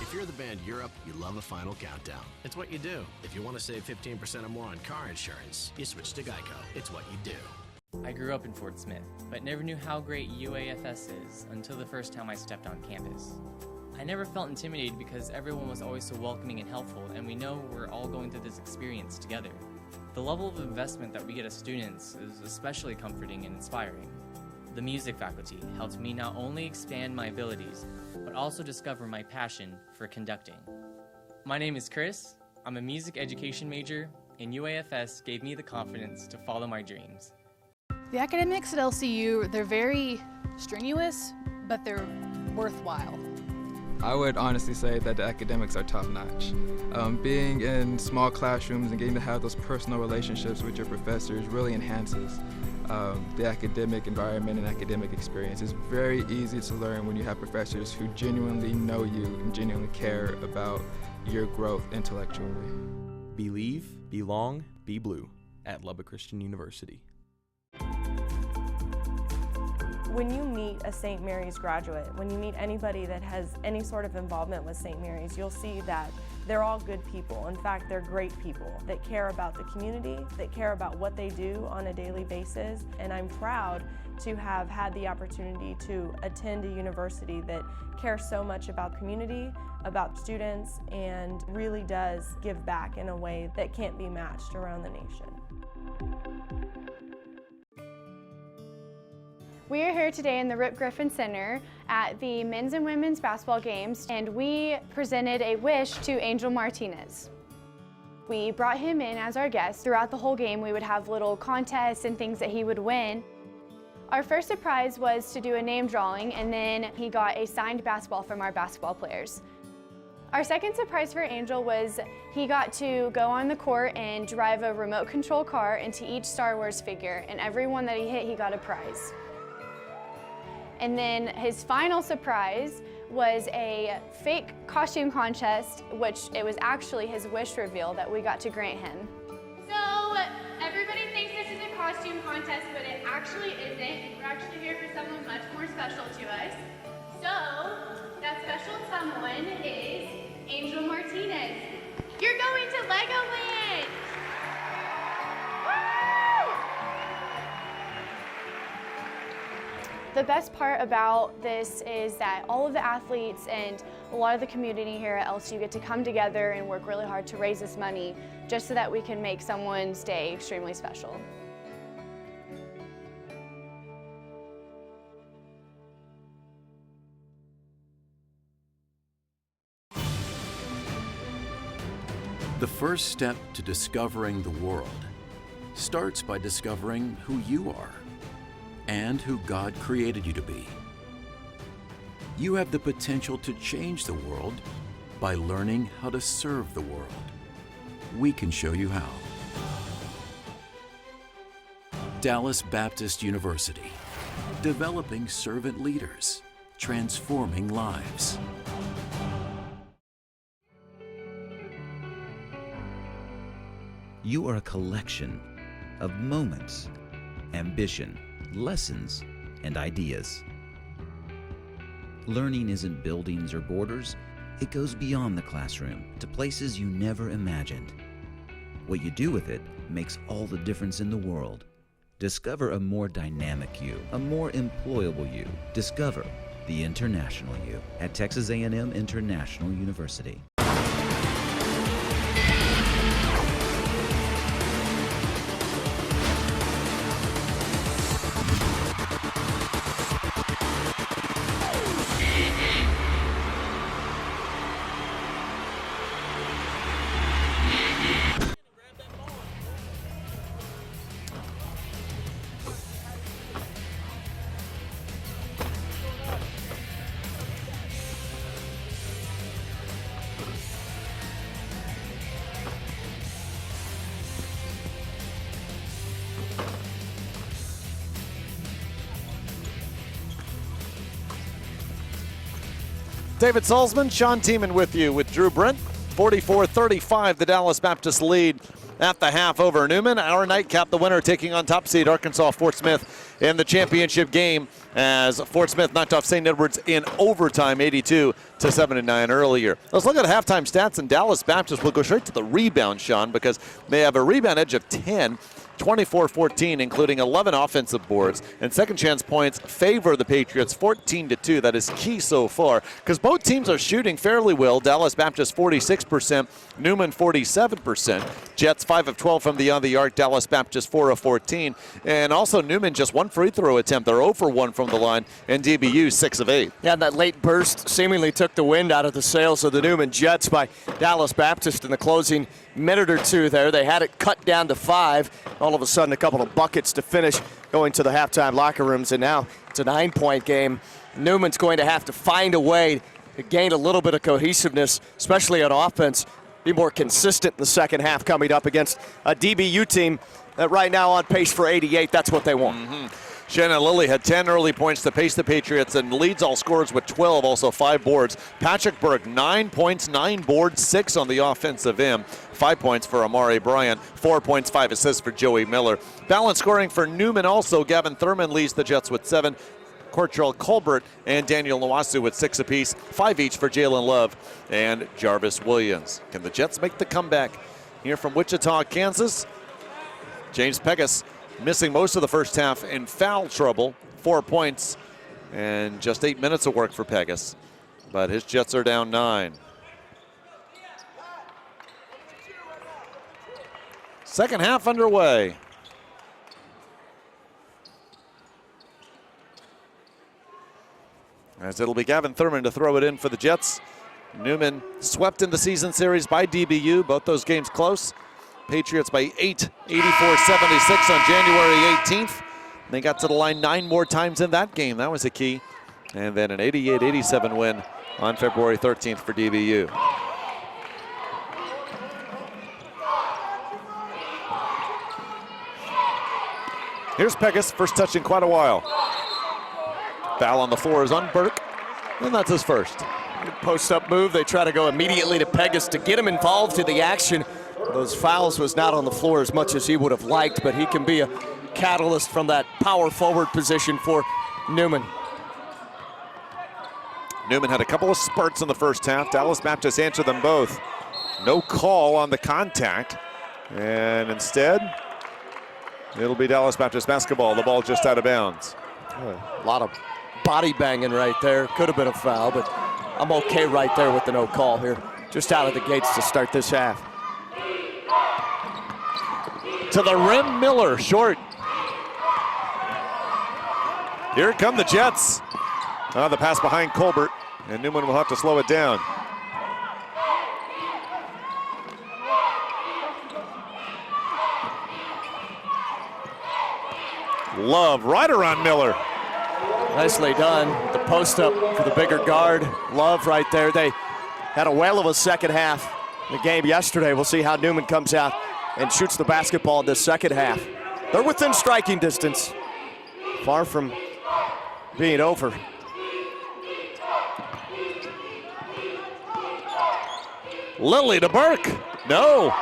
If you're the band Europe, you love a final countdown. It's what you do. If you want to save 15% or more on car insurance, you switch to Geico. It's what you do. I grew up in Fort Smith, but never knew how great UAFS is until the first time I stepped on campus. I never felt intimidated because everyone was always so welcoming and helpful, and we know we're all going through this experience together. The level of investment that we get as students is especially comforting and inspiring. The music faculty helped me not only expand my abilities, but also discover my passion for conducting. My name is Chris. I'm a music education major, and UAFS gave me the confidence to follow my dreams. The academics at LCU, they're very strenuous, but they're worthwhile. I would honestly say that the academics are top-notch. Being in small classrooms and getting to have those personal relationships with your professors really enhances the academic environment and academic experience. It's very easy to learn when you have professors who genuinely know you and genuinely care about your growth intellectually. Believe, belong, be blue at Lubbock Christian University. When you meet a St. Mary's graduate, when you meet anybody that has any sort of involvement with St. Mary's, you'll see that they're all good people. In fact, they're great people that care about the community, that care about what they do on a daily basis. And I'm proud to have had the opportunity to attend a university that cares so much about community, about students, and really does give back in a way that can't be matched around the nation. We are here today in the Rip Griffin Center at the men's and women's basketball games, and we presented a wish to Angel Martinez. We brought him in as our guest. Throughout the whole game, we would have little contests and things that he would win. Our first surprise was to do a name drawing, and then he got a signed basketball from our basketball players. Our second surprise for Angel was he got to go on the court and drive a remote control car into each Star Wars figure, and every one that he hit, he got a prize. And then his final surprise was a fake costume contest, which it was actually his wish reveal that we got to grant him. So everybody thinks this is a costume contest, but it actually isn't. We're actually here for someone much more special to us. So that special someone is Angel Martinez. You're going to Legoland! The best part about this is that all of the athletes and a lot of the community here at LSU get to come together and work really hard to raise this money just so that we can make someone's day extremely special. The first step to discovering the world starts by discovering who you are and who God created you to be. You have the potential to change the world by learning how to serve the world. We can show you how. Dallas Baptist University, developing servant leaders, transforming lives. You are a collection of moments, ambition, lessons, and ideas. Learning isn't buildings or borders. It goes beyond the classroom to places you never imagined. What you do with it makes all the difference in the world. Discover a more dynamic you, a more employable you. Discover the International U at Texas A&M International University. David Salzman, Sean Tiemann with you with Drew Brent. 44-35, the Dallas Baptist lead at the half over Newman. Our nightcap, the winner taking on top seed Arkansas Fort Smith in the championship game as Fort Smith knocked off St. Edwards in overtime, 82-79 earlier. Let's look at halftime stats, and Dallas Baptist will go straight to the rebound, Sean, because they have a rebound edge of 10. 24-14, including 11 offensive boards, and second chance points favor the Patriots 14-2. That is key so far because both teams are shooting fairly well. Dallas Baptist 46%, Newman 47%. Jets 5 of 12 from beyond the arc, Dallas Baptist 4 of 14. And also Newman just one free throw attempt. They're 0 for 1 from the line, and DBU 6 of 8. Yeah, that late burst seemingly took the wind out of the sails of the Newman Jets by Dallas Baptist in the closing minute or two there. They had it cut down to 5. All of a sudden, a couple of buckets to finish going to the halftime locker rooms, and now it's a 9-point game. Newman's going to have to find a way to gain a little bit of cohesiveness, especially on offense, be more consistent in the second half coming up against a DBU team that right now on pace for 88. That's what they want. Shannon Lilly had 10 early points to pace the Patriots and leads all scorers with 12, also 5 boards. Patrick Burke, 9 points, 9 boards, 6 on the offensive end. 5 points for Amari Bryant, 4 points, 5 assists for Joey Miller. Balance scoring for Newman also. Gavin Thurman leads the Jets with 7. Cortrell Colbert and Daniel Nwasu with 6 apiece, 5 each for Jalen Love and Jarvis Williams. Can the Jets make the comeback here from Wichita, Kansas? James Pegas missing most of the first half in foul trouble, 4 points and just 8 minutes of work for Pegas. But his Jets are down 9. Second half underway. As it'll be Gavin Thurman to throw it in for the Jets. Newman swept in the season series by DBU, both those games close. Patriots by 8, 84-76 on January 18th. They got to the line 9 more times in that game. That was a key. And then an 88-87 win on February 13th for DBU. Here's Pegas, first touch in quite a while. Foul on the floor is on Burke, and that's his first. Good post-up move. They try to go immediately to Pegas to get him involved in the action. Those fouls was not on the floor as much as he would have liked, but he can be a catalyst from that power forward position for Newman. Newman had a couple of spurts in the first half. Dallas Baptist answered them both. No call on the contact, and instead, it'll be Dallas Baptist basketball. The ball just out of bounds. A lot of body banging right there. Could have been a foul, but I'm okay right there with the no call here. Just out of the gates to start this half. To the rim, Miller, short. Here come the Jets. The pass behind Colbert, and Newman will have to slow it down. Love right around Miller. Nicely done. The post up for the bigger guard. Love right there. They had a whale of a second half in the game yesterday. We'll see how Newman comes out and shoots the basketball in this second half. They're within striking distance. Far from being over. Lilly to Burke. No.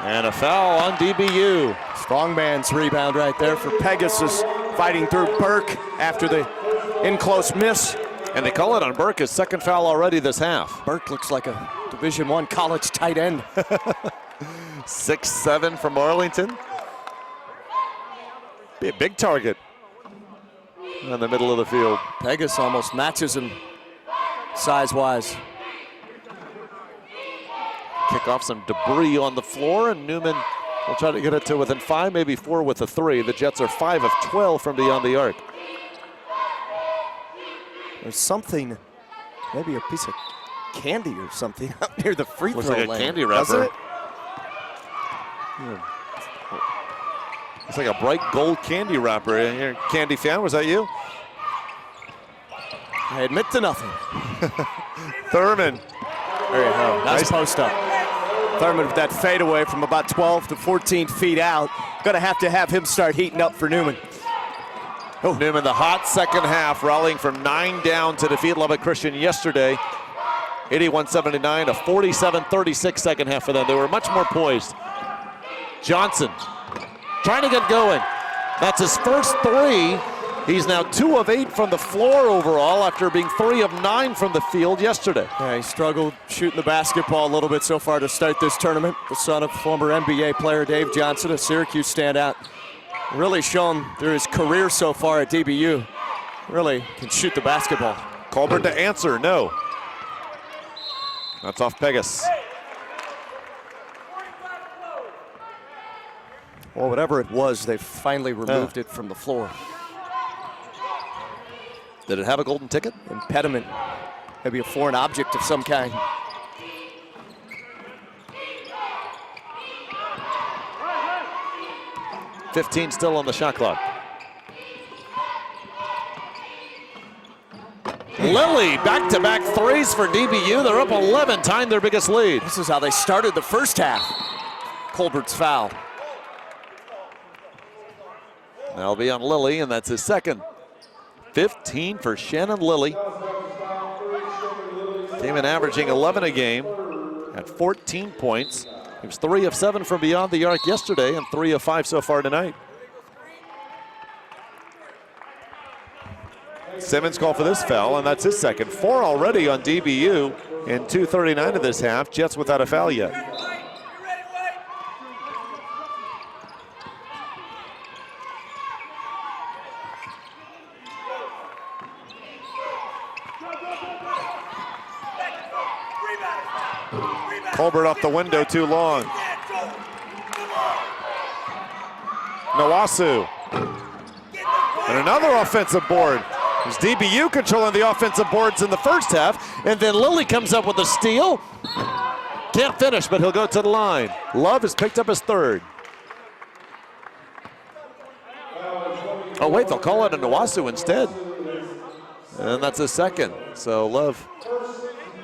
And a foul on DBU. Strongman's rebound right there for Pegasus, fighting through Burke after the in-close miss. And they call it on Burke, his second foul already this half. Burke looks like a Division I college tight end. 6'7" from Arlington. Be a big target. in the middle of the field. Pegas almost matches him size-wise. Kick off some debris on the floor, and Newman will try to get it to within 5, maybe 4 with a 3. The Jets are 5 of 12 from beyond the arc. There's something, maybe a piece of candy or something out near the free throw lane. Looks like a candy wrapper. Does it? Yeah. It's like a bright gold candy wrapper. You're a candy fan, was that you? I admit to nothing. Thurman. There you go. Nice post up. Thurman with that fadeaway from about 12 to 14 feet out. Gonna have him start heating up for Newman. Oh. Newman, the hot second half, rallying from 9 down to defeat Lubbock Christian yesterday. 81-79, a 47-36 second half for them. They were much more poised. Johnson trying to get going. That's his first 3. He's now 2 of 8 from the floor overall after being 3 of 9 from the field yesterday. Yeah, he struggled shooting the basketball a little bit so far to start this tournament. The son of former NBA player Dave Johnson, a Syracuse standout. Really shown through his career so far at DBU. Really can shoot the basketball. Colbert to answer, no. That's off Pegas. Well, whatever it was, they finally removed it from the floor. Did it have a golden ticket? Impediment. Maybe a foreign object of some kind. $15 still on the shot clock. Lilly, back-to-back 3s for DBU. They're up 11, tying their biggest lead. This is how they started the first half. Colbert's foul. That'll be on Lilly, and that's his second. 15 for Shannon Lilly. Came in averaging 11 a game at 14 points. He was 3 of 7 from beyond the arc yesterday and 3 of 5 so far tonight. Simmons called for this foul, and that's his second. 4 already on DBU in 2:39 of this half. Jets without a foul yet. Colbert off the window too long. Nawasu. And another offensive board. It was DBU controlling the offensive boards in the first half, and then Lilly comes up with a steal. Can't finish, but he'll go to the line. Love has picked up his 3rd. Oh wait, they'll call it a Nawasu instead. And that's his second. So Love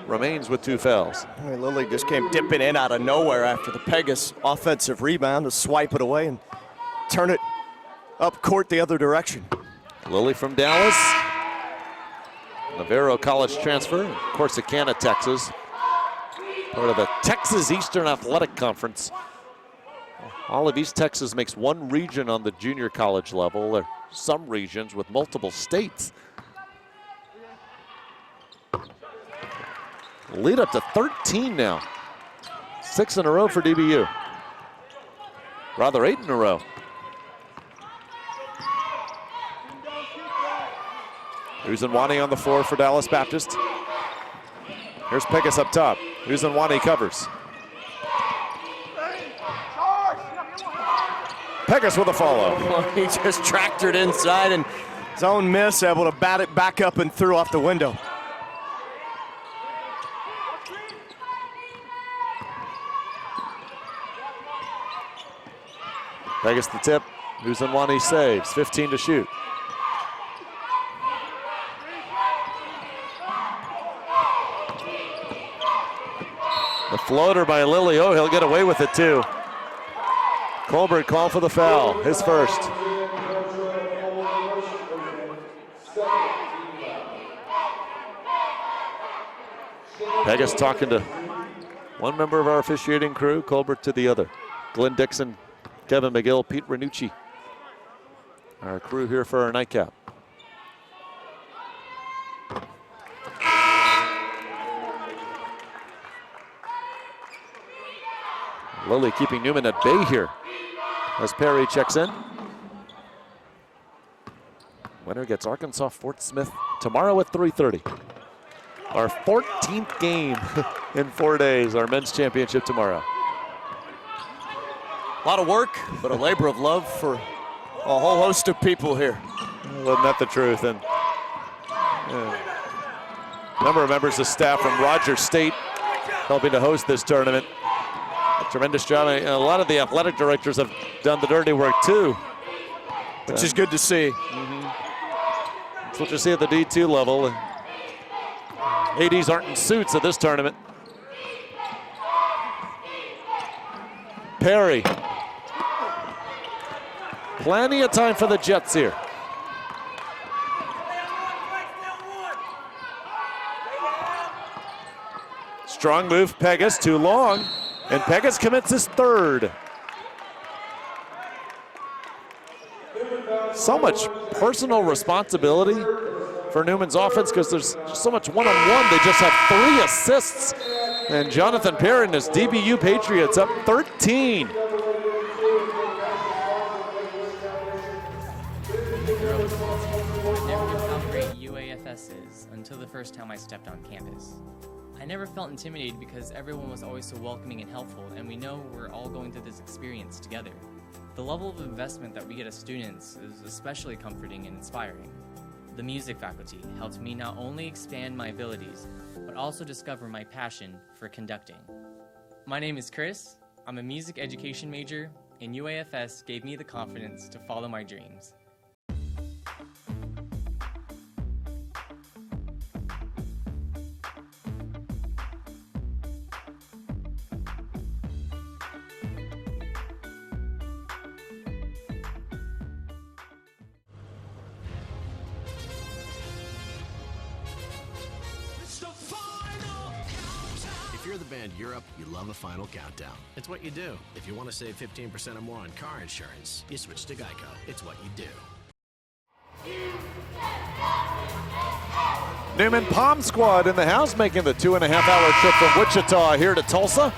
remains with 2 fouls. Lilly just came dipping in out of nowhere after the Pegas offensive rebound to swipe it away and turn it up court the other direction. Lilly from Dallas. Navarro college transfer, Corsicana, Texas. Part of the Texas Eastern Athletic Conference. All of East Texas makes one region on the junior college level. There are some regions with multiple states. Lead up to 13 now. 6 in a row for DBU. Rather 8 in a row. Uzunwani on the floor for Dallas Baptist. Here's Pegas up top. Uzunwani covers. Pegas with a follow. He just tractored inside and his own miss, able to bat it back up and through off the window. Pegas the tip. Uzunwani saves. 15 to shoot. The floater by Lilly. Oh, he'll get away with it too. Colbert called for the foul, his first. Pegas talking to one member of our officiating crew, Colbert to the other. Glenn Dixon, Kevin McGill, Pete Ranucci. Our crew here for our nightcap. Lilly keeping Newman at bay here as Perry checks in. Winner gets Arkansas Fort Smith tomorrow at 3:30. Our 14th game in 4 days, our men's championship tomorrow. A lot of work, but a labor of love for a whole host of people here. Well, isn't that the truth? And a number of members of staff from Rogers State helping to host this tournament. A tremendous job. And a lot of the athletic directors have done the dirty work too. Which is good to see. That's what you see at the D2 level. ADs aren't in suits at this tournament. Perry. Plenty of time for the Jets here. Strong move, Pegas, too long. And Pegas commits his third. So much personal responsibility for Newman's offense because there's just so much one-on-one. They just have 3 assists. And Jonathan Perry and his DBU Patriots up 13. I never knew how great UAFS is until the first time I stepped on campus. I never felt intimidated because everyone was always so welcoming and helpful, and we know we're all going through this experience together. The level of investment that we get as students is especially comforting and inspiring. The music faculty helped me not only expand my abilities, but also discover my passion for conducting. My name is Chris, I'm a music education major, and UAFS gave me the confidence to follow my dreams. If you're the band Europe, you love a final countdown. It's what you do. If you want to save 15% or more on car insurance, you switch to Geico. It's what you do. Newman Palm Squad in the house, making the 2.5-hour trip from Wichita here to Tulsa.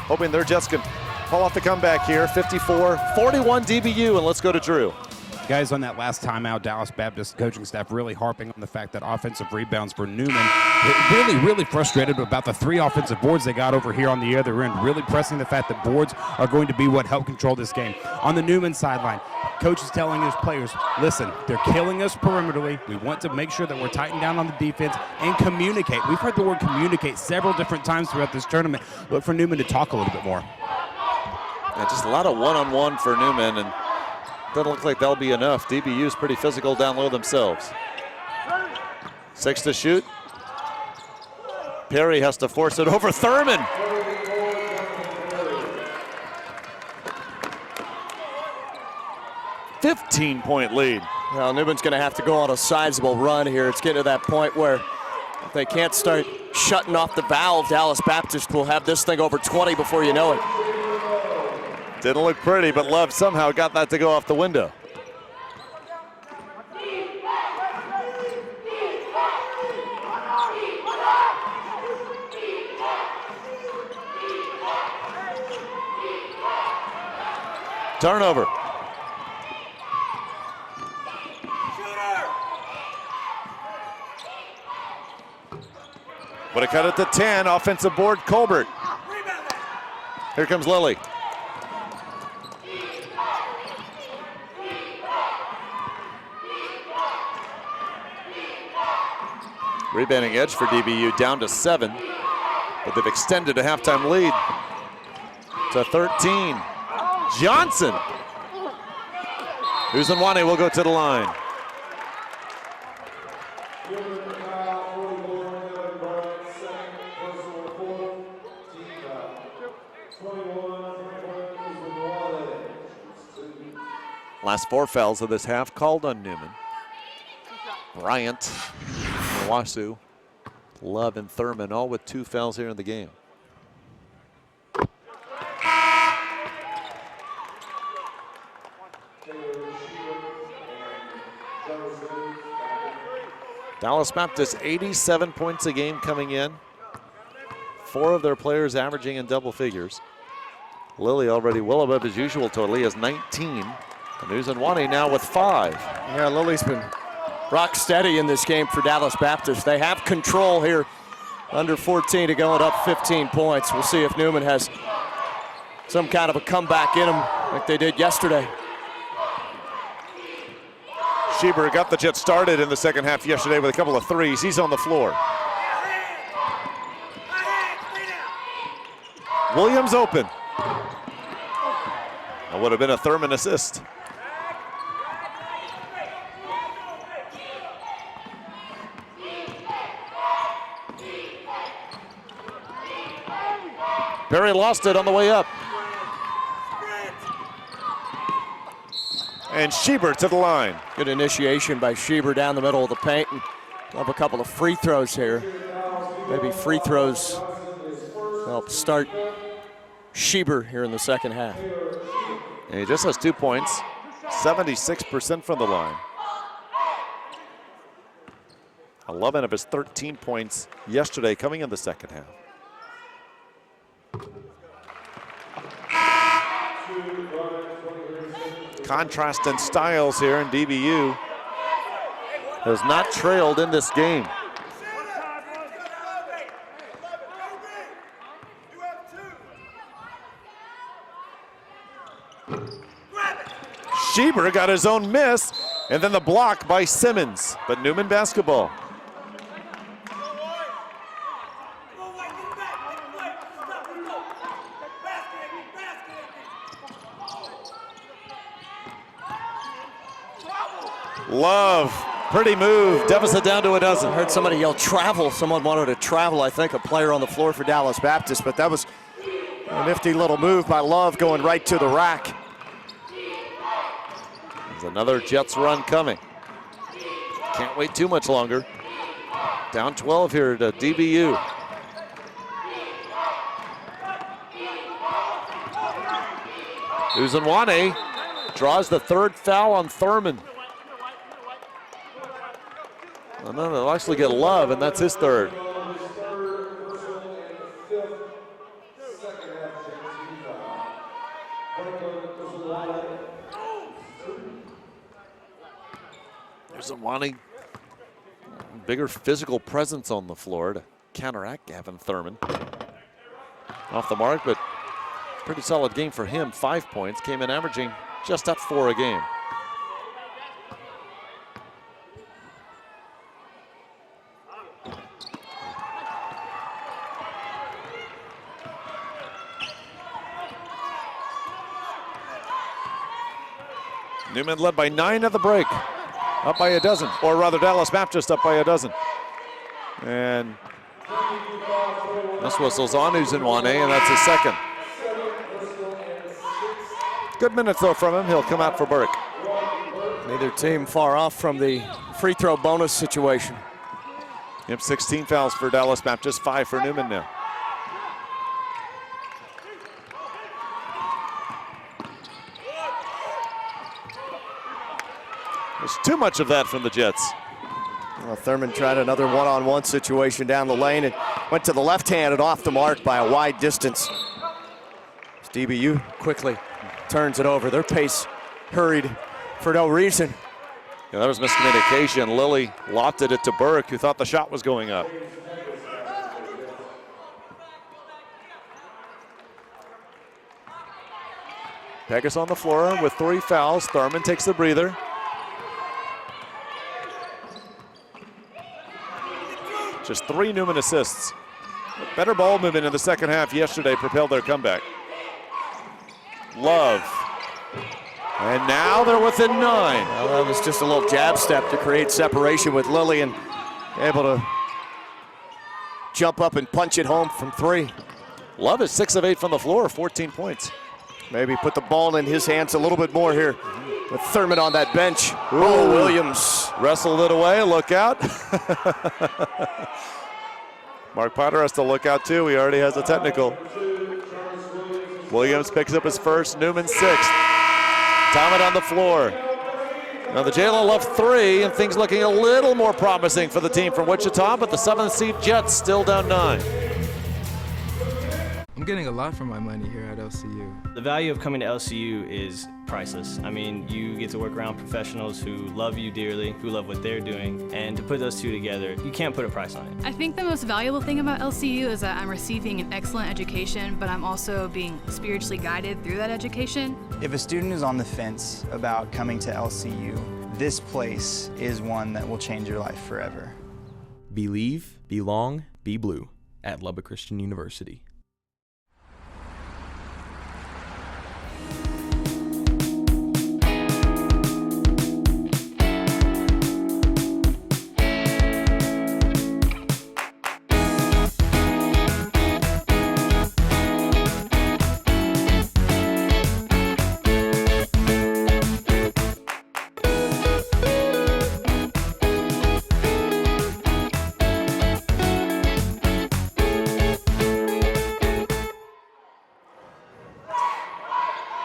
Hoping their Jets can pull off the comeback here. 54-41 DBU, and let's go to Drew. Guys, on that last timeout, Dallas Baptist coaching staff really harping on the fact that offensive rebounds for Newman. Really frustrated about the 3 offensive boards they got over here on the other end. Really pressing the fact that boards are going to be what help control this game. On the Newman sideline, coach is telling his players, listen, they're killing us perimeterly. We want to make sure that we're tightened down on the defense and communicate. We've heard the word communicate several different times throughout this tournament. Look for Newman to talk a little bit more. Yeah, just a lot of one-on-one for Newman, and doesn't look like that'll be enough. DBU's pretty physical down low themselves. 6 to shoot. Perry has to force it over Thurman. $15-point lead. Well, Newman's going to have to go on a sizable run here. It's getting to that point where if they can't start shutting off the valve, Dallas Baptist will have this thing over 20 before you know it. Didn't look pretty, but Love somehow got that to go off the window. Turnover. Would have cut it to 10. Offensive board, Colbert. Here comes Lilly. Rebounding edge for DBU down to 7, but they've extended a halftime lead to 13. Johnson. Uzunwane will go to the line. Last 4 fouls of this half called on Newman. Bryant, Wasu, Love, and Thurman all with 2 fouls here in the game. Dallas Baptist 87 points a game coming in. 4 of their players averaging in double figures. Lilly already well above his usual total. He has 19. And Uzunwane now with 5. Yeah, Lilly's been rock steady in this game for Dallas Baptist. They have control here. Under 14 to go and up 15 points. We'll see if Newman has some kind of a comeback in them like they did yesterday. Schieber got the Jets started in the second half yesterday with a couple of threes. He's on the floor. Williams open. That would have been a Thurman assist. Perry lost it on the way up. And Schieber to the line. Good initiation by Schieber down the middle of the paint. And have a couple of free throws here. Maybe free throws help start Schieber here in the second half. And he just has 2 points, 76% from the line. 11 of his 13 points yesterday coming in the second half. Contrast in styles here, and DBU has not trailed in this game. Schieber got his own miss, and then the block by Simmons, but Newman basketball. Love, pretty move, deficit down to a dozen. I heard somebody yell travel. Someone wanted to travel, I think, a player on the floor for Dallas Baptist, but that was a nifty little move by Love going right to the rack. There's another Jets run coming. Can't wait too much longer. Down 12 here to DBU. Uzunwane draws the third foul on Thurman. And then they'll actually get Love, and that's his third. Uzunwane, bigger physical presence on the floor to counteract Gavin Thurman. Off the mark, but pretty solid game for him. 5 points, came in averaging just at 4 a game. Newman led by 9 at the break, up by a dozen, or rather Dallas Baptist up by a dozen. And this whistle's on Uzunwane, and that's his second. Good minutes though from him. He'll come out for Burke. Neither team far off from the free throw bonus situation. Yep, 16 fouls for Dallas Baptist, 5 for Newman now. There's too much of that from the Jets. Well, Thurman tried another one-on-one situation down the lane and went to the left-handed off the mark by a wide distance. DBU quickly turns it over. Their pace hurried for no reason. Yeah, that was miscommunication. Lilly lofted it to Burke, who thought the shot was going up. Pegas on the floor with 3 fouls. Thurman takes the breather. Just 3 Newman assists. Better ball movement in the second half yesterday propelled their comeback. Love. And now they're within 9. Well, that was just a little jab step to create separation with Lilly and able to jump up and punch it home from 3. Love is 6 of 8 from the floor, 14 points. Maybe put the ball in his hands a little bit more here with Thurman on that bench. Oh, Williams. Wrestled it away, look out. Mark Potter has to look out too. He already has a technical. Williams picks up his first, Newman 6th. Time it on the floor. Now the Jalen Love 3, and things looking a little more promising for the team from Wichita, but the 7th seed Jets still down 9. I'm getting a lot for my money here at LCU. The value of coming to LCU is priceless. I mean, you get to work around professionals who love you dearly, who love what they're doing, and to put those two together, you can't put a price on it. I think the most valuable thing about LCU is that I'm receiving an excellent education, but I'm also being spiritually guided through that education. If a student is on the fence about coming to LCU, this place is one that will change your life forever. Believe, belong, be blue at Lubbock Christian University.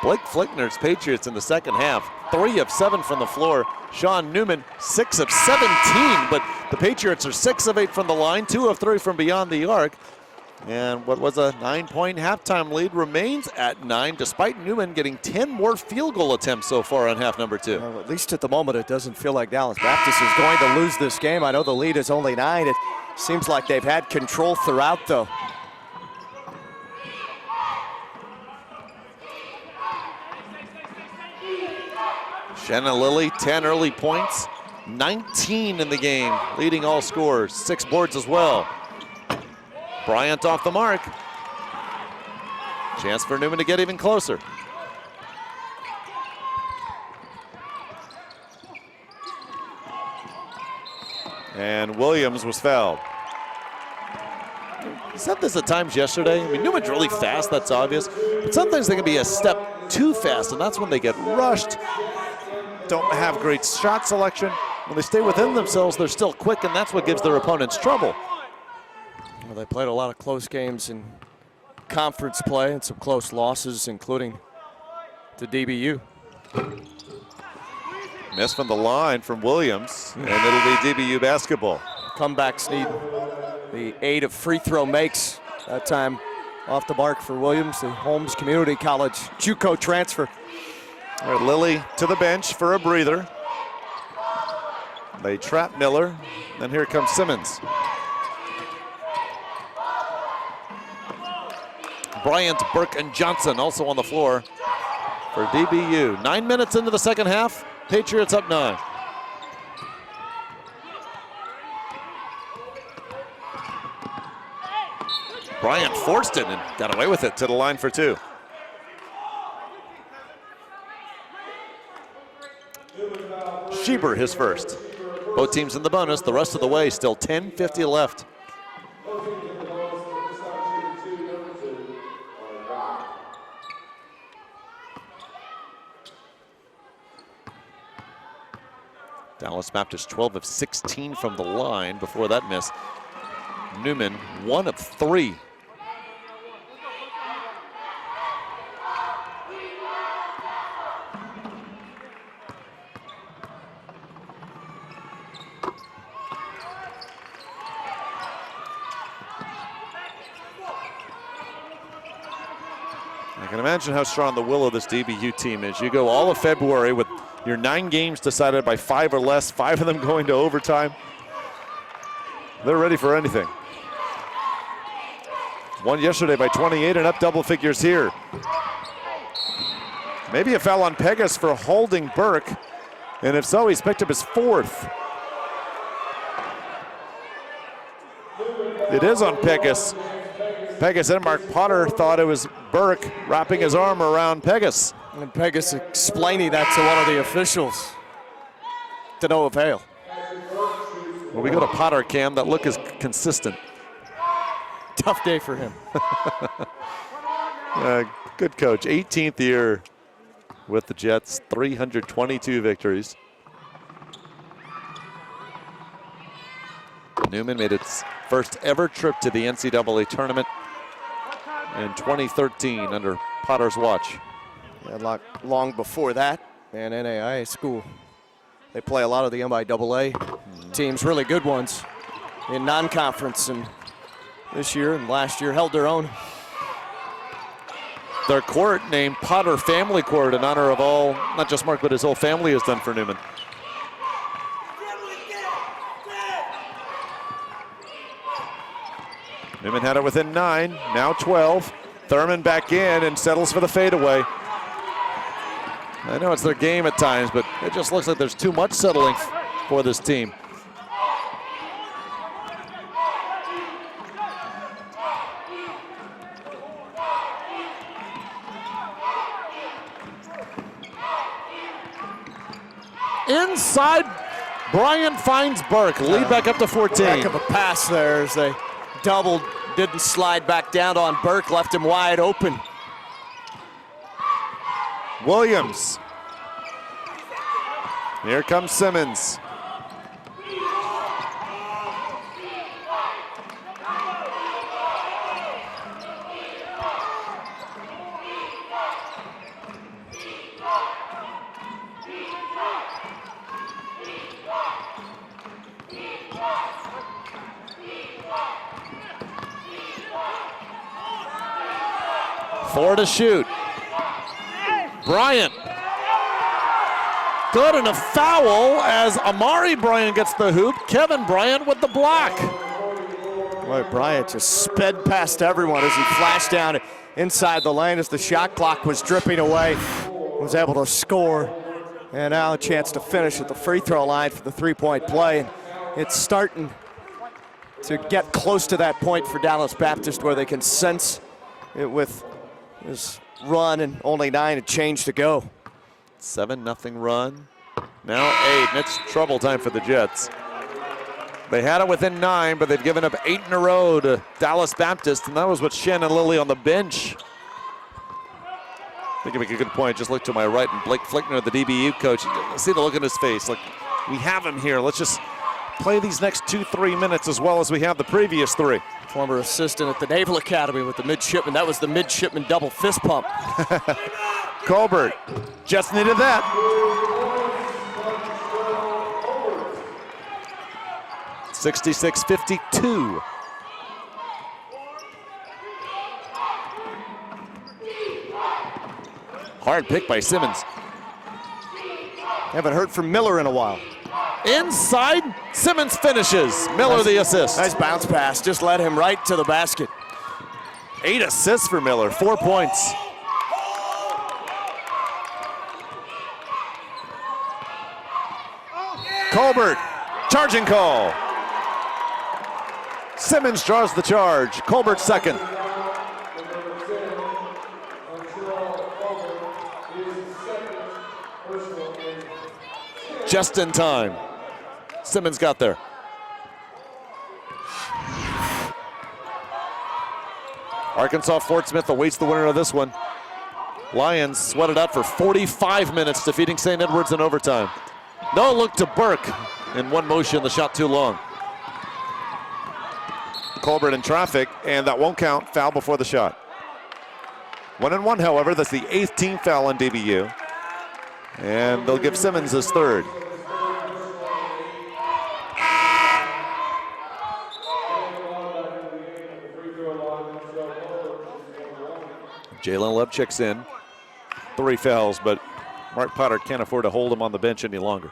Blake Flickner's Patriots in the second half, 3 of 7 from the floor. Sean Newman, 6 of 17, but the Patriots are 6 of 8 from the line, 2 of 3 from beyond the arc. And what was a 9-point halftime lead remains at 9, despite Newman getting 10 more field goal attempts so far on half number 2. Well, at least at the moment, it doesn't feel like Dallas Baptist is going to lose this game. I know the lead is only 9. It seems like they've had control throughout, though. Shanna Lilly, 10 early points, 19 in the game, leading all scorers, 6 boards as well. Bryant off the mark. Chance for Newman to get even closer. And Williams was fouled. I said this at times yesterday. I mean, Newman's really fast, that's obvious. But sometimes they can be a step too fast, and that's when they get rushed. Don't have great shot selection. When they stay within themselves, they're still quick, and that's what gives their opponents trouble. Well, they played a lot of close games in conference play and some close losses, including to DBU. Miss from the line from Williams, and it'll be DBU basketball. Comebacks need the aid of free throw makes. That time off the mark for Williams, the Holmes Community College JUCO transfer. All right, Lilly to the bench for a breather. They trap Miller. Then here comes Simmons. Bryant, Burke, and Johnson also on the floor for DBU. 9 minutes into the second half. Patriots up 9. Bryant forced it and got away with it to the line for 2. Schieber his first. Both teams in the bonus the rest of the way. Still 10:50 left. Dallas Baptist 12 of 16 from the line before that miss. Newman 1 of 3. I can imagine how strong the will of this DBU team is. You go all of February with your 9 games decided by 5 or less, 5 of them going to overtime. They're ready for anything. Won yesterday by 28 and up double figures here. Maybe a foul on Pegas for holding Burke. And if so, he's picked up his 4th. It is on Pegas. Pegas and Mark Potter thought it was Burke wrapping his arm around Pegas. And Pegas explaining that to one of the officials to no avail. Well, we go to Potter, Cam. That look is consistent. Tough day for him. Good coach. 18th year with the Jets, 322 victories. Newman made its first ever trip to the NCAA tournament in 2013 under Potter's watch. Yeah, long before that, and NAIA school. They play a lot of the MIAA teams, really good ones, in non-conference, and this year and last year held their own. their court named Potter Family Court in honor of all, not just Mark, but his whole family has done for Newman. Newman had it within 9, now 12. Thurman back in and settles for the fadeaway. I know it's their game at times, but it just looks like there's too much settling for this team. Inside, Bryant finds Burke. Lead back up to 14. Heck of a pass there as they doubled, didn't slide back down on Burke, left him wide open. Williams. Here comes Simmons. Four to shoot. Bryant. Good, and a foul as Amari Bryant gets the hoop. Kevin Bryant with the block. Boy, Bryant just sped past everyone as he flashed down inside the lane as the shot clock was dripping away. Was able to score, and now a chance to finish at the free throw line for the three-point play. And it's starting to get close to that point for Dallas Baptist where they can sense it with his run and only 9 and change to go. 7-0 run. Now 8, and it's trouble time for the Jets. They had it within 9, but they've given up 8 in a row to Dallas Baptist, and that was with Shannon Lilly on the bench. I think you make a good point. Just look to my right, and Blake Flickner, the DBU coach, see the look in his face. Like, we have him here. Let's just play these next 2-3 minutes as well as we have the previous 3. Former assistant at the Naval Academy with the midshipman. That was the midshipman double fist pump. Colbert just needed that. (66-52). Hard pick by Simmons. Haven't heard from Miller in a while. Inside, Simmons finishes. Miller the assist. Nice bounce pass, just led him right to the basket. 8 assists for Miller, 4 points. Colbert, charging call. Simmons draws the charge. Colbert second. Just in time. Simmons got there. Arkansas Fort Smith awaits the winner of this one. Lions sweated out for 45 minutes, defeating St. Edwards in overtime. No look to Burke. In one motion, the shot too long. Colbert in traffic, and that won't count. Foul before the shot. 1-1, however. That's the 8th team foul on DBU. And they'll give Simmons his 3rd. Jalen Love checks in. 3 fouls, but Mark Potter can't afford to hold him on the bench any longer.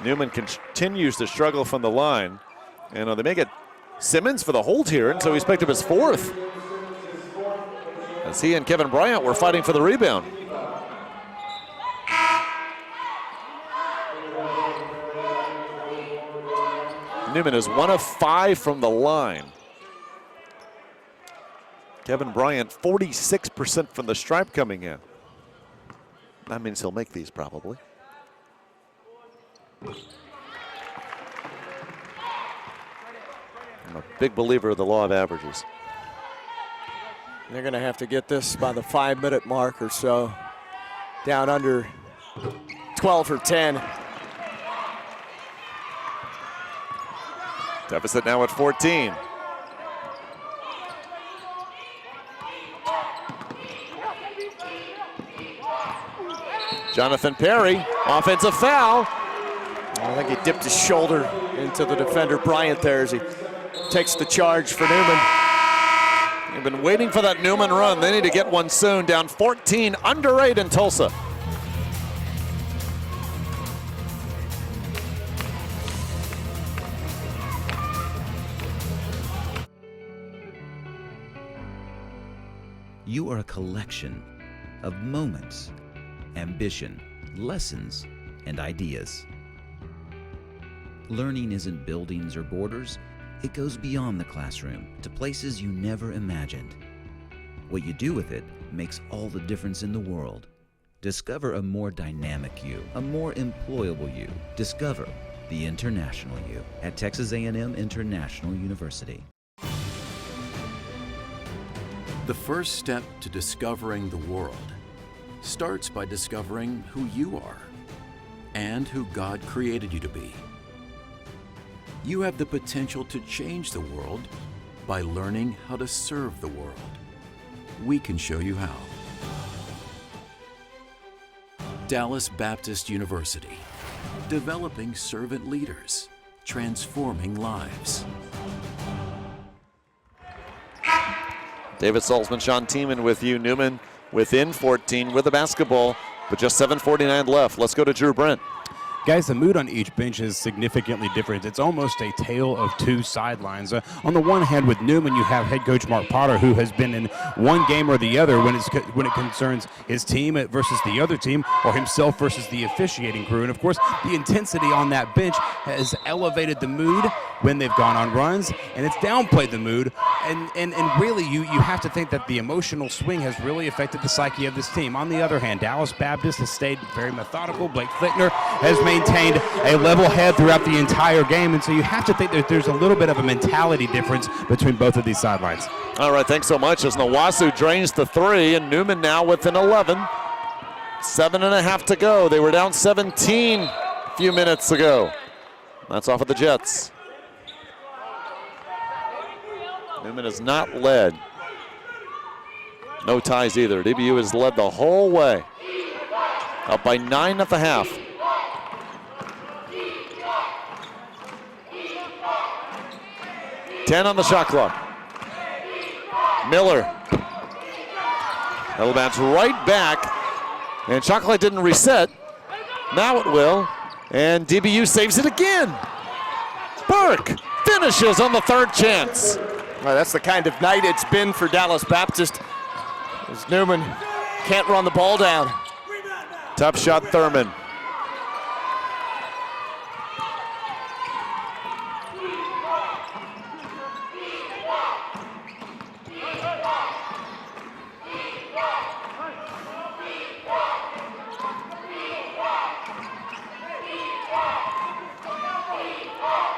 Newman continues to struggle from the line. And they may get Simmons for the hold here, and so he's picked up his 4th. As he and Kevin Bryant were fighting for the rebound. Newman is 1 of 5 from the line. Kevin Bryant, 46% from the stripe coming in. That means he'll make these probably. I'm a big believer of the law of averages. They're going to have to get this by the 5-minute mark or so. Down under 12 or 10. Deficit now at 14. Jonathan Perry, offensive foul. I think he dipped his shoulder into the defender Bryant there as he takes the charge for Newman. They've been waiting for that Newman run. They need to get one soon. Down 14, under 8 in Tulsa. You are a collection of moments, ambition, lessons, and ideas. Learning isn't buildings or borders. It goes beyond the classroom to places you never imagined. What you do with it makes all the difference in the world. Discover a more dynamic you, a more employable you. Discover the international you at Texas A&M International University. The first step to discovering the world starts by discovering who you are and who God created you to be. You have the potential to change the world by learning how to serve the world. We can show you how. Dallas Baptist University, developing servant leaders, transforming lives. David Salzman, Sean Tiemann with you. Newman within 14 with the basketball, but just 7:49 left. Let's go to Drew Brent. Guys, the mood on each bench is significantly different. It's almost a tale of two sidelines. On the one hand, with Newman, you have head coach Mark Potter, who has been in one game or the other when it concerns his team versus the other team, or himself versus the officiating crew. And of course, the intensity on that bench has elevated the mood when they've gone on runs, and it's downplayed the mood. And really, you have to think that the emotional swing has really affected the psyche of this team. On the other hand, Dallas Baptist has stayed very methodical. Blake Flickner has maintained a level head throughout the entire game, and so you have to think that there's a little bit of a mentality difference between both of these sidelines. All right, thanks so much. As Nawasu drains the three, and Newman now within 11. 7.5 to go. They were down 17 a few minutes ago. That's off of the Jets. Newman has not led. No ties either. DBU has led the whole way. Up by 9 at the half. Ten on the shot clock. Miller. That'll bounce right back. And shot clock didn't reset. Now it will. And DBU saves it again. Burke finishes on the third chance. Well, that's the kind of night it's been for Dallas Baptist, as Newman can't run the ball down. Tough shot, Thurman.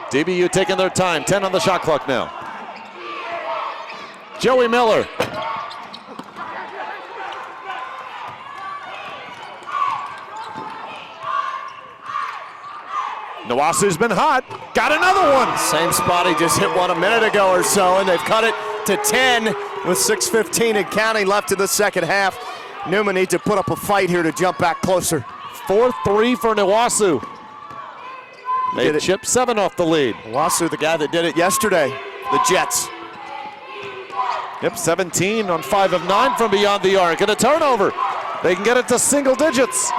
DBU taking their time, 10 on the shot clock now. Joey Miller. Nawasu's been hot, got another one. Same spot he just hit one a minute ago or so, and they've cut it to 10 with 6:15 and counting left in the second half. Newman needs to put up a fight here to jump back closer. 4-3 for Nawasu. They chipped 7 off the lead. Nawasu, the guy that did it yesterday, the Jets. Yep, 17 on 5 of 9 from beyond the arc, and a turnover. They can get it to single digits.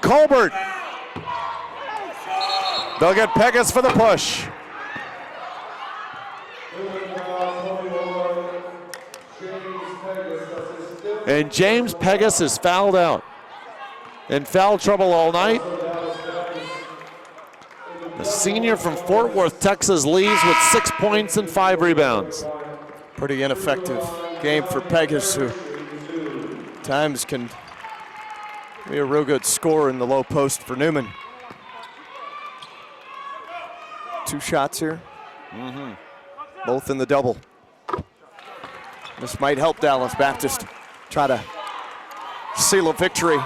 Colbert. They'll get Pegas for the push. And James Pegas is fouled out. In foul trouble all night. The senior from Fort Worth, Texas, leaves with 6 points and 5 rebounds. Pretty ineffective game for Pegas, who times can be a real good scorer in the low post for Newman. 2 shots here, both in the double. This might help Dallas Baptist try to seal a victory,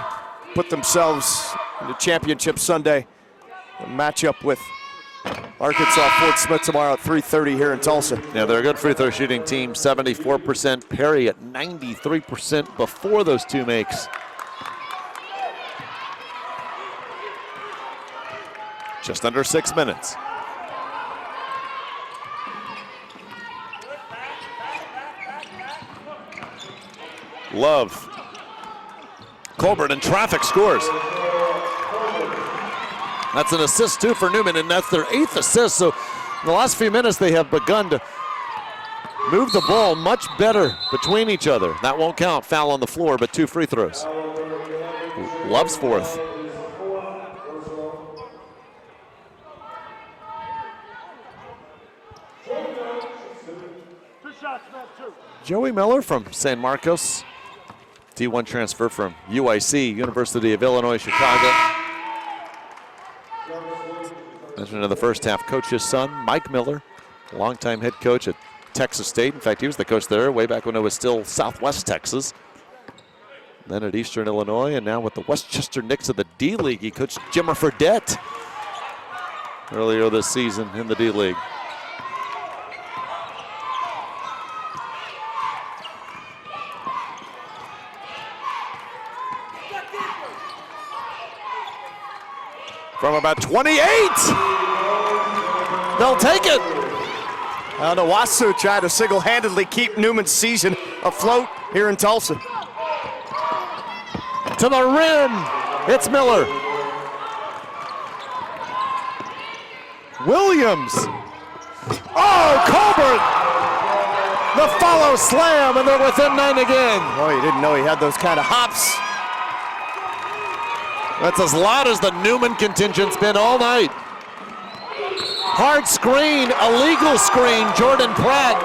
put themselves into Championship Sunday. A matchup with Arkansas Fort Smith tomorrow at 3:30 here in Tulsa. Yeah, they're a good free throw shooting team, 74%. Perry at 93% before those 2 makes. Just under 6 minutes. Love. Colbert in traffic scores. That's an assist too for Newman, and that's their 8th assist. So in the last few minutes, they have begun to move the ball much better between each other. That won't count. Foul on the floor, but 2 free throws. Love's 4th. Joey Miller from San Marcos. D1 transfer from UIC, University of Illinois, Chicago. Mentioned in the first half, coach's son, Mike Miller, longtime head coach at Texas State. In fact, he was the coach there way back when it was still Southwest Texas. Then at Eastern Illinois, and now with the Westchester Knicks of the D-League, he coached Jimmer Fredette earlier this season in the D-League. From about 28, they'll take it. Nawasu tried to single-handedly keep Newman's season afloat here in Tulsa. To the rim, it's Miller. Williams. Oh, Colbert! The follow slam, and they're within 9 again. Oh, you didn't know he had those kind of hops. That's as loud as the Newman contingent's been all night. Hard screen, illegal screen, Jordan Pratt.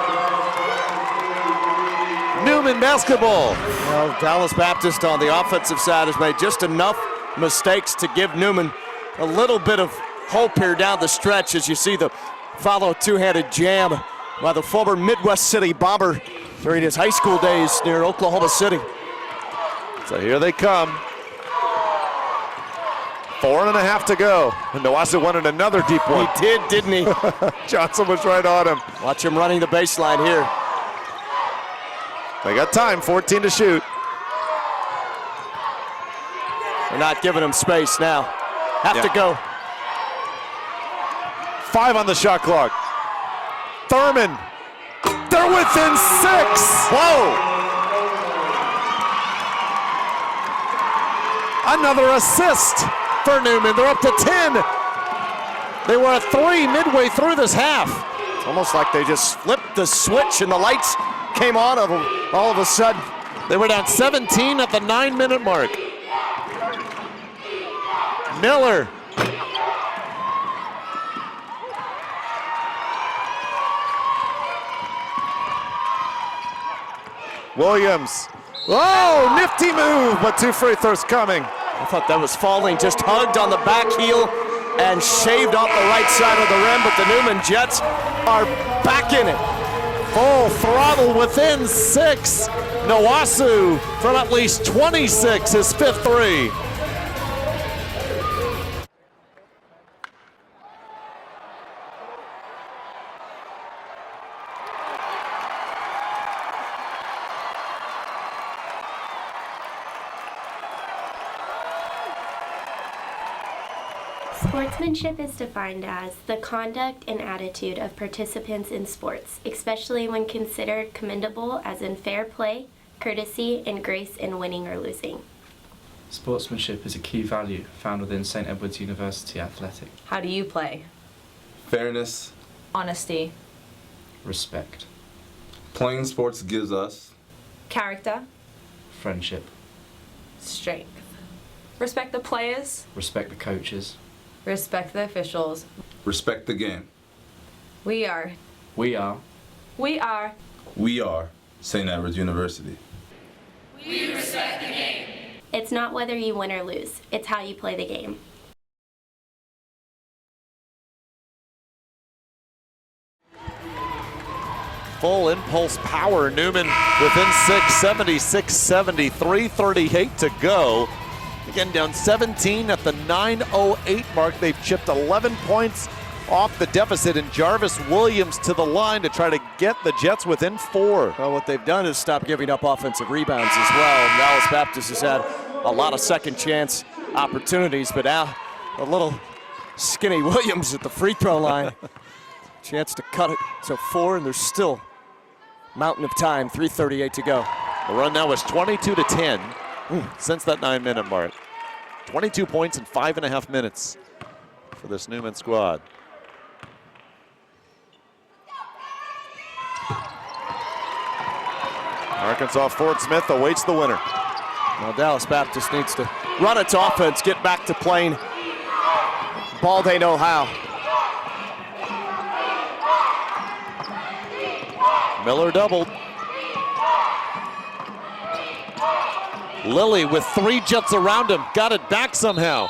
Newman basketball. Well, Dallas Baptist on the offensive side has made just enough mistakes to give Newman a little bit of hope here down the stretch as you see the follow two-handed jam by the former Midwest City Bomber during his high school days near Oklahoma City. So here they come. 4.5 to go. And Nawasu wanted another deep one. He did, didn't he? Johnson was right on him. Watch him running the baseline here. They got time, 14 to shoot. They're not giving him space now. Have to go. 5 on the shot clock. Thurman. They're within 6. Whoa. Another assist for Newman. They're up to 10. They were at 3 midway through this half. It's almost like they just flipped the switch and the lights came on all of a sudden. They were down 17 at the 9-minute mark. Miller. Williams. Oh, nifty move, but 2 free throws coming. I thought that was falling, just hugged on the back heel and shaved off the right side of the rim, but the Newman Jets are back in it. Full throttle within 6. Nawasu from at least 26, his 5th 3. Sportsmanship is defined as the conduct and attitude of participants in sports, especially when considered commendable as in fair play, courtesy, and grace in winning or losing. Sportsmanship is a key value found within St. Edward's University Athletic. How do you play? Fairness. Honesty. Respect. Playing sports gives us Character. Friendship. Strength. Respect the players. Respect the coaches. Respect the officials. respect the game. We are. We are. We are. We are St. Edward's University. We respect the game. It's not whether you win or lose, it's how you play the game. Full impulse power. Newman within 6, 76-70, 3:38 to go. Again, down 17 at the 9:08 mark. They've chipped 11 points off the deficit, and Jarvis Williams to the line to try to get the Jets within 4. Well, what they've done is stop giving up offensive rebounds as well. Dallas Baptist has had a lot of second chance opportunities, but now a little skinny Williams at the free throw line. Chance to cut it to 4, and there's still mountain of time, 3:38 to go. The run now is 22-10 since that 9-minute mark. 22 points in 5.5 minutes for this Newman squad. Arkansas Fort Smith awaits the winner. Now Dallas Baptist needs to run its offense, get back to playing ball they know how. Miller doubled. Lilly with 3 Jets around him, got it back somehow.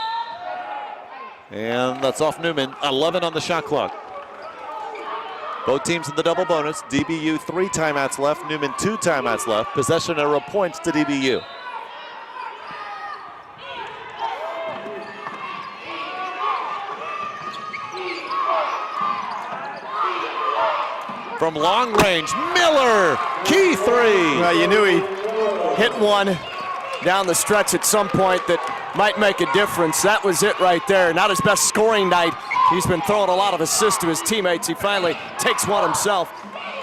And that's off Newman, 11 on the shot clock. Both teams in the double bonus. DBU 3 timeouts left, Newman 2 timeouts left. Possession arrow points to DBU. From long range, Miller, key 3. Well, you knew he hit one down the stretch at some point that might make a difference. That was it right there. Not his best scoring night. He's been throwing a lot of assists to his teammates. He finally takes one himself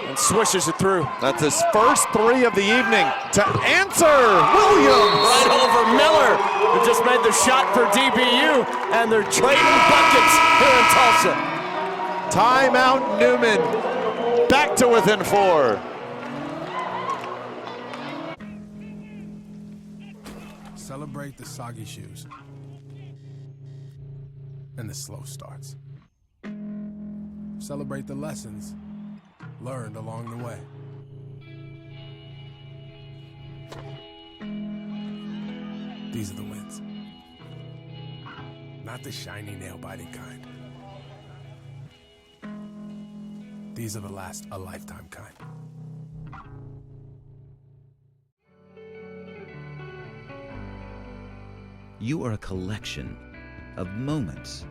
and swishes it through. That's his first 3 of the evening to answer Williams. Right over Miller, who just made the shot for DBU, and they're trading buckets here in Tulsa. Timeout Newman, back to within 4. Celebrate the soggy shoes and the slow starts. Celebrate the lessons learned along the way. These are the wins. Not the shiny nail-biting kind. These are the last a lifetime kind. You are a collection of moments,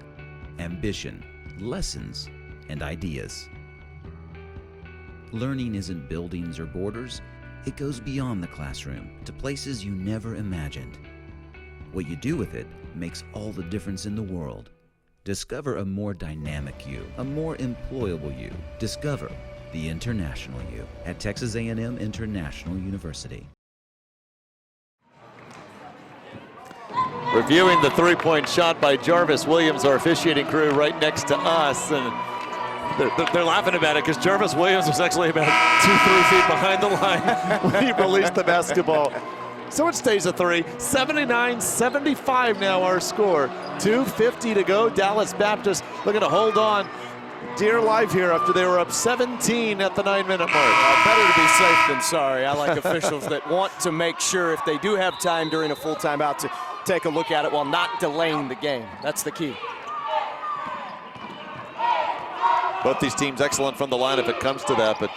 ambition, lessons, and ideas. Learning isn't buildings or borders. It goes beyond the classroom to places you never imagined. What you do with it makes all the difference in the world. Discover a more dynamic you, a more employable you. Discover the international you at Texas A&M International University. Reviewing the 3-point shot by Jarvis Williams, our officiating crew right next to us. And they're laughing about it because Jarvis Williams was actually about 2-3 feet behind the line when he released the basketball. So it stays a 3. 79-75 now our score. 2:50 to go. Dallas Baptist looking to hold on dear life here after they were up 17 at the 9-minute mark. Better to be safe than sorry. I like officials that want to make sure if they do have time during a full timeout to take a look at it while not delaying the game. That's the key. Both these teams excellent from the line if it comes to that, but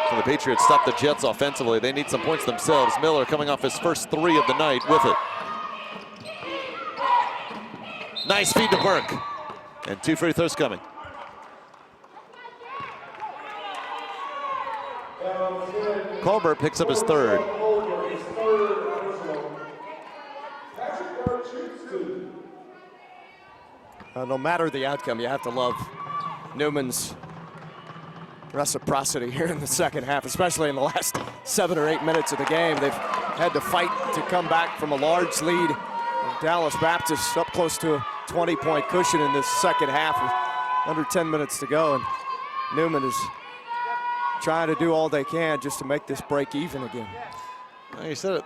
can the Patriots stop the Jets offensively? They need some points themselves. Miller coming off his first 3 of the night with it. Nice feed to Burke. And 2 free throws coming. Colbert picks up his 3rd. No matter the outcome, you have to love Newman's reciprocity here in the second half, especially in the last 7 or 8 minutes of the game. They've had to fight to come back from a large lead. Dallas Baptist up close to a 20-point cushion in this second half with under 10 minutes to go. And Newman is trying to do all they can just to make this break even again. You said it,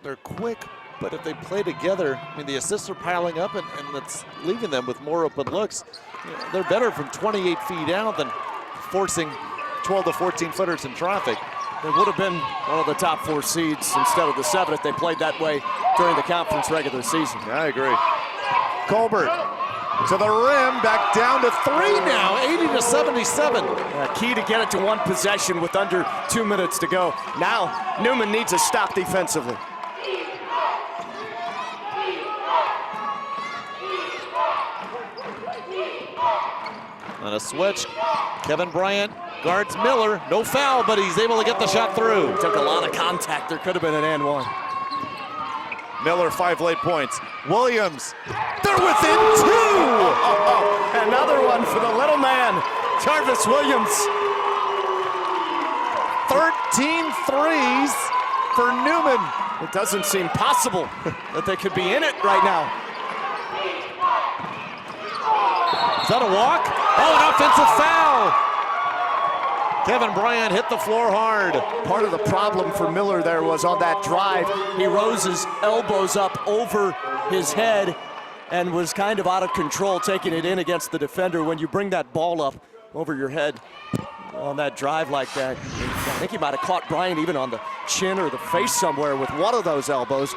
they're quick, but if they play together, I mean, the assists are piling up and that's leaving them with more open looks. You know, they're better from 28 feet out than forcing 12 to 14 footers in traffic. They would have been one of the top 4 seeds instead of the 7 if they played that way during the conference regular season. Yeah, I agree. Colbert to the rim, back down to 3 now, 80-77. Key to get it to 1 possession with under 2 minutes to go. Now, Newman needs a stop defensively. On a switch, Kevin Bryant guards Miller. No foul, but he's able to get the shot through. Took a lot of contact. There could have been an and 1. Miller, 5 late points. Williams, they're within 2! Another one for the little man, Jarvis Williams. 13 threes for Newman. It doesn't seem possible that they could be in it right now. Is that a walk? Oh, an offensive foul. Kevin Bryant hit the floor hard. Part of the problem for Miller there was on that drive, he rose his elbows up over his head and was kind of out of control taking it in against the defender. When you bring that ball up over your head on that drive like that, I think he might have caught Bryant even on the chin or the face somewhere with one of those elbows.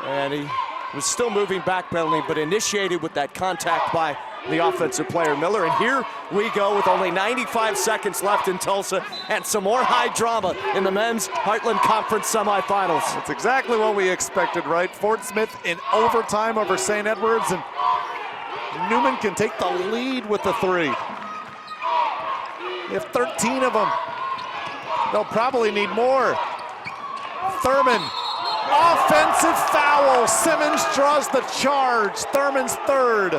And he was still moving back penalty, but initiated with that contact by the offensive player Miller. And here we go with only 95 seconds left in Tulsa and some more high drama in the men's Heartland Conference semifinals. That's exactly what we expected, right? Fort Smith in overtime over St. Edwards, and Newman can take the lead with the three. They have 13 of them. They'll probably need more. Thurman, offensive foul. Simmons draws the charge. Thurman's third.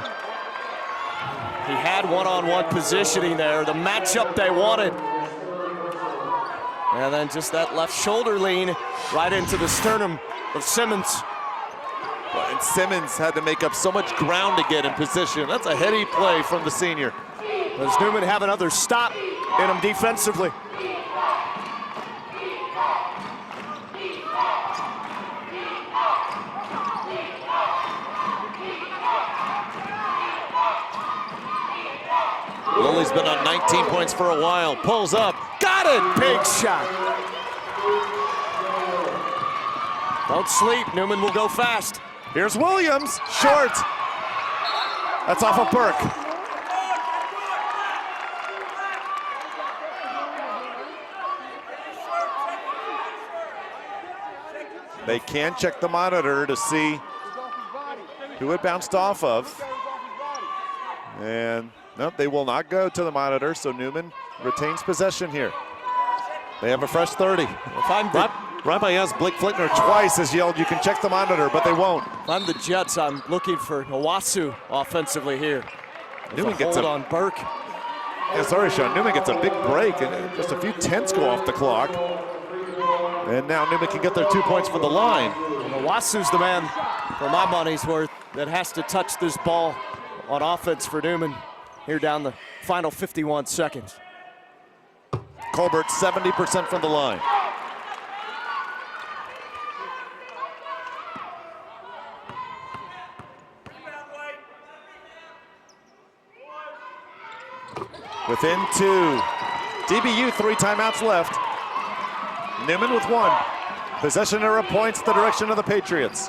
He had one-on-one positioning there, the matchup they wanted. And then just that left shoulder lean right into the sternum of Simmons. And Simmons had to make up so much ground to get in position. That's a heady play from the senior. Does Newman have another stop in him defensively? Lily's been on 19 points for a while. Pulls up. Got it! Big shot. Don't sleep. Newman will go fast. Here's Williams. Short. That's off of Burke. They can check the monitor to see who it bounced off of. And nope, they will not go to the monitor, so Newman retains possession here. They have a fresh 30. Rabbi Yes, Blake Flickner twice has yelled, you can check the monitor, but they won't. If I'm the Jets, I'm looking for Owasu offensively here. Newman gets hold on Burke. Yeah, sorry, Sean. Newman gets a big break, and just a few tenths go off the clock. And now Newman can get their 2 points from the line. And Owasu's the man, for my money's worth, that has to touch this ball on offense for Newman here down the final 51 seconds. Colbert 70% from the line. Within two. DBU 3 timeouts left. Newman with 1. Possession era points the direction of the Patriots.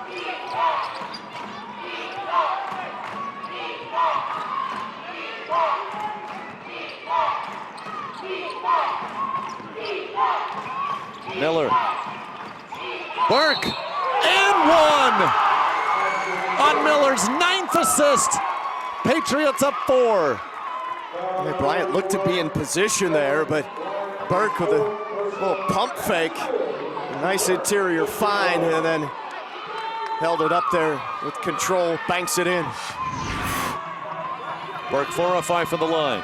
Miller. Burke. And 1! On Miller's 9th assist. Patriots up 4. Yeah, Bryant looked to be in position there, but Burke with a little pump fake. A nice interior find, and then held it up there with control, banks it in. Burke 4 of 5 from the line.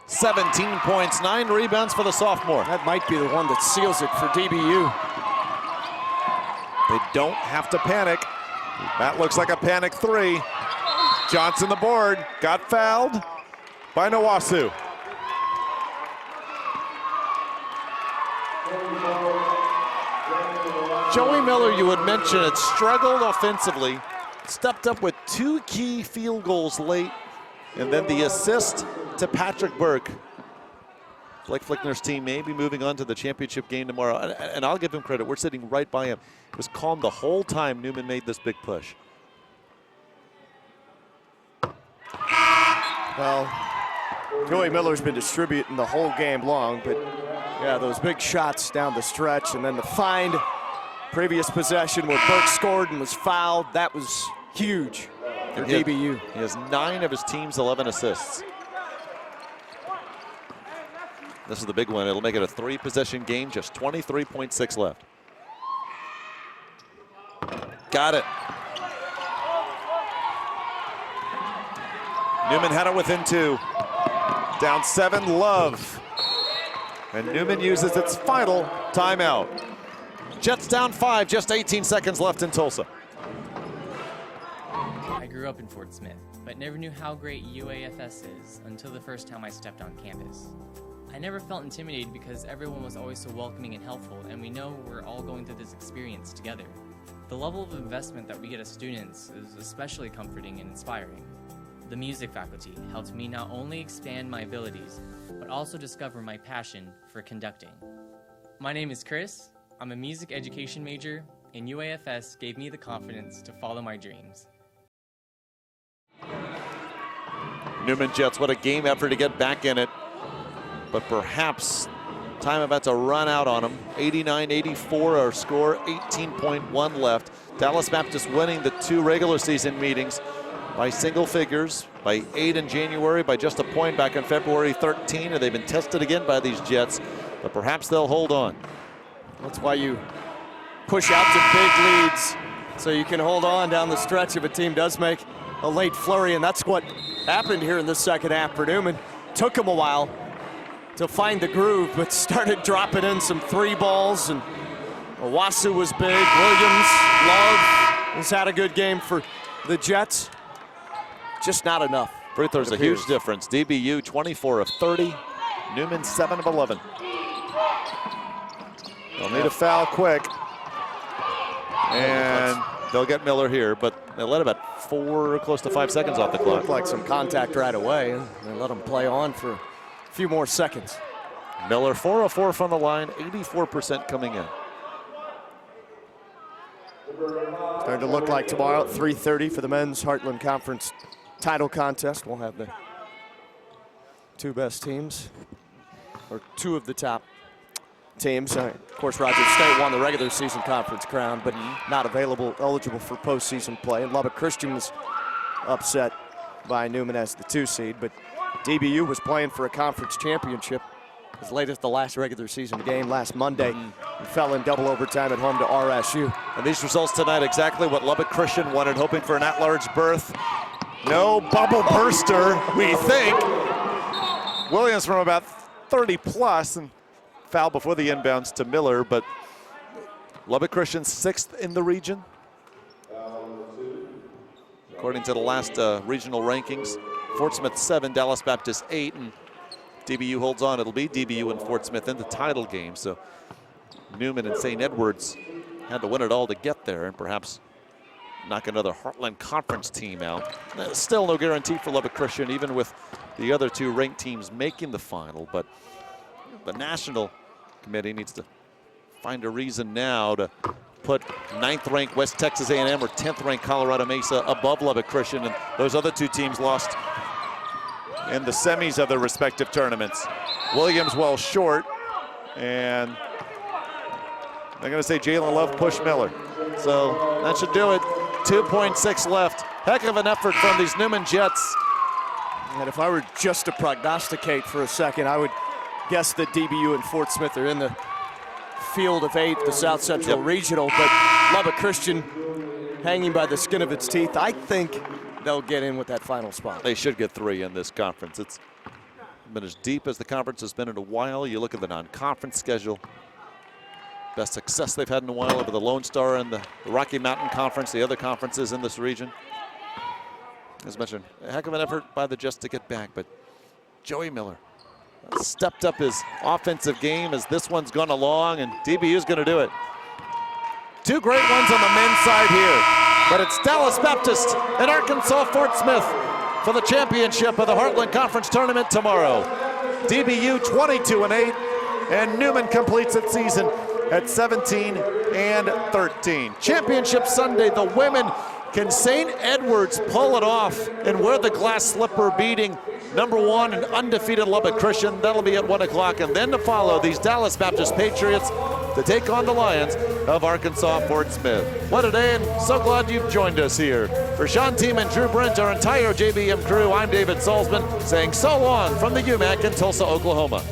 17 points, 9 rebounds for the sophomore. That might be the one that seals it for DBU. They don't have to panic. That looks like a panic 3. Johnson the board, got fouled by Owasu. Joey Miller, you had mentioned, had struggled offensively, stepped up with 2 key field goals late, and then the assist to Patrick Burke. Blake Flickner's team may be moving on to the championship game tomorrow, and I'll give him credit. We're sitting right by him. It was calm the whole time Newman made this big push. Well, Joey Miller's been distributing the whole game long, but yeah, those big shots down the stretch, and then the find, previous possession where Burke scored and was fouled, that was huge for DBU. He has 9 of his team's 11 assists. This is the big one. It'll make it a 3-possession game, just 23.6 left. Got it. Newman had it within 2. Down 7, Love. And Newman uses its final timeout. Jets down 5, just 18 seconds left in Tulsa. I grew up in Fort Smith, but never knew how great UAFS is until the first time I stepped on campus. I never felt intimidated because everyone was always so welcoming and helpful, and we know we're all going through this experience together. The level of investment that we get as students is especially comforting and inspiring. The music faculty helped me not only expand my abilities, but also discover my passion for conducting. My name is Chris. I'm a music education major, and UAFS gave me the confidence to follow my dreams. Newman Jets, what a game effort to get back in it. But perhaps time about to run out on them. 89-84 our score, 18.1 left. Dallas Baptist winning the 2 regular season meetings by single figures, by 8 in January, by just a point back on February 13, and they've been tested again by these Jets, but perhaps they'll hold on. That's why you push out to big leads so you can hold on down the stretch if a team does make a late flurry, and that's what happened here in the second half for Newman. Took him a while to find the groove, but started dropping in some 3 balls, and Owasu was big. Williams, Love has had a good game for the Jets. Just not enough. Free throws a huge difference. DBU 24 of 30, Newman 7 of 11. They'll need a foul quick, and they'll get Miller here, but they let about 4, close to 5 seconds off the clock. Looked like some contact right away, and they let him play on for a few more seconds. Miller 4 of 4 from the line, 84% coming in. Starting to look like tomorrow at 3:30 for the men's Heartland Conference title contest. We'll have the 2 best teams, or 2 of the top teams. Of course, Rogers State won the regular season conference crown, but not eligible for postseason play. And Lubbock Christian was upset by Newman as the 2 seed, but DBU was playing for a conference championship as late as the last regular season game last Monday and fell in double overtime at home to RSU. And these results tonight, exactly what Lubbock Christian wanted, hoping for an at-large berth. No bubble burster, we think. Williams from about 30 plus, and foul before the inbounds to Miller, but Lubbock Christian 6th in the region, according to the last regional rankings. Fort Smith 7, Dallas Baptist 8, and DBU holds on. It'll be DBU and Fort Smith in the title game, so Newman and St. Edwards had to win it all to get there and perhaps knock another Heartland Conference team out. Still no guarantee for Lubbock Christian, even with the other 2 ranked teams making the final, but the national committee needs to find a reason now to put 9th-ranked West Texas A&M or 10th-ranked Colorado Mesa above Lubbock Christian, and those other 2 teams lost in the semis of their respective tournaments. Williams well short, and they're going to say Jalen Love pushed Miller. So that should do it. 2.6 left. Heck of an effort from these Newman Jets. And if I were just to prognosticate for a second, I would guess that DBU and Fort Smith are in the field of 8, the South Central Regional, but Lubbock Christian hanging by the skin of its teeth. I think they'll get in with that final spot. They should get 3 in this conference. It's been as deep as the conference has been in a while. You look at the non-conference schedule. Best success they've had in a while over the Lone Star and the Rocky Mountain Conference, the other conferences in this region. As mentioned, a heck of an effort by the Jets to get back, but Joey Miller stepped up his offensive game as this one's gone along, and DBU's going to do it. 2 great ones on the men's side here, but it's Dallas Baptist and Arkansas Fort Smith for the championship of the Heartland Conference Tournament tomorrow. DBU 22-8, and Newman completes its season at 17-13. Championship Sunday, the women. Can St. Edwards pull it off and wear the glass slipper, beating #1 and undefeated Lubbock Christian? That'll be at 1 o'clock, and then to follow these Dallas Baptist Patriots to take on the Lions of Arkansas Fort Smith. What a day, and so glad you've joined us here. For Sean Tiemann, Drew Brent, our entire JBM crew, I'm David Salzman saying so long from the UMAC in Tulsa, Oklahoma.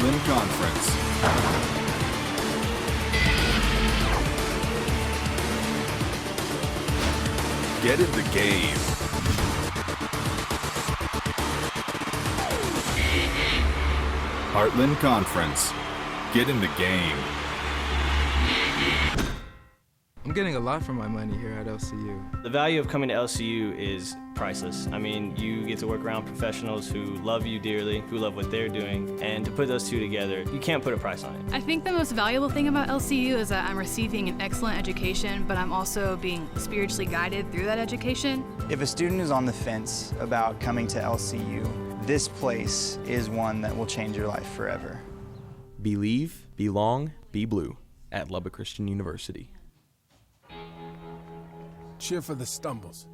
Heartland Conference. Get in the game. Heartland Conference. Get in the game. I'm getting a lot for my money here at LCU. The value of coming to LCU is priceless. I mean, you get to work around professionals who love you dearly, who love what they're doing, and to put those two together, you can't put a price on it. I think the most valuable thing about LCU is that I'm receiving an excellent education, but I'm also being spiritually guided through that education. If a student is on the fence about coming to LCU, this place is one that will change your life forever. Believe, belong, be blue at Lubbock Christian University. Cheer for the stumbles,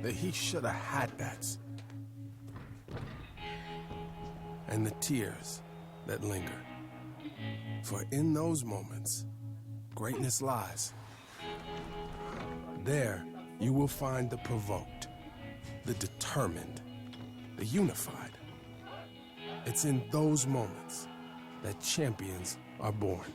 the he shoulda had that's, and the tears that linger. For in those moments, greatness lies. There you will find the provoked, the determined, the unified. It's in those moments that champions are born.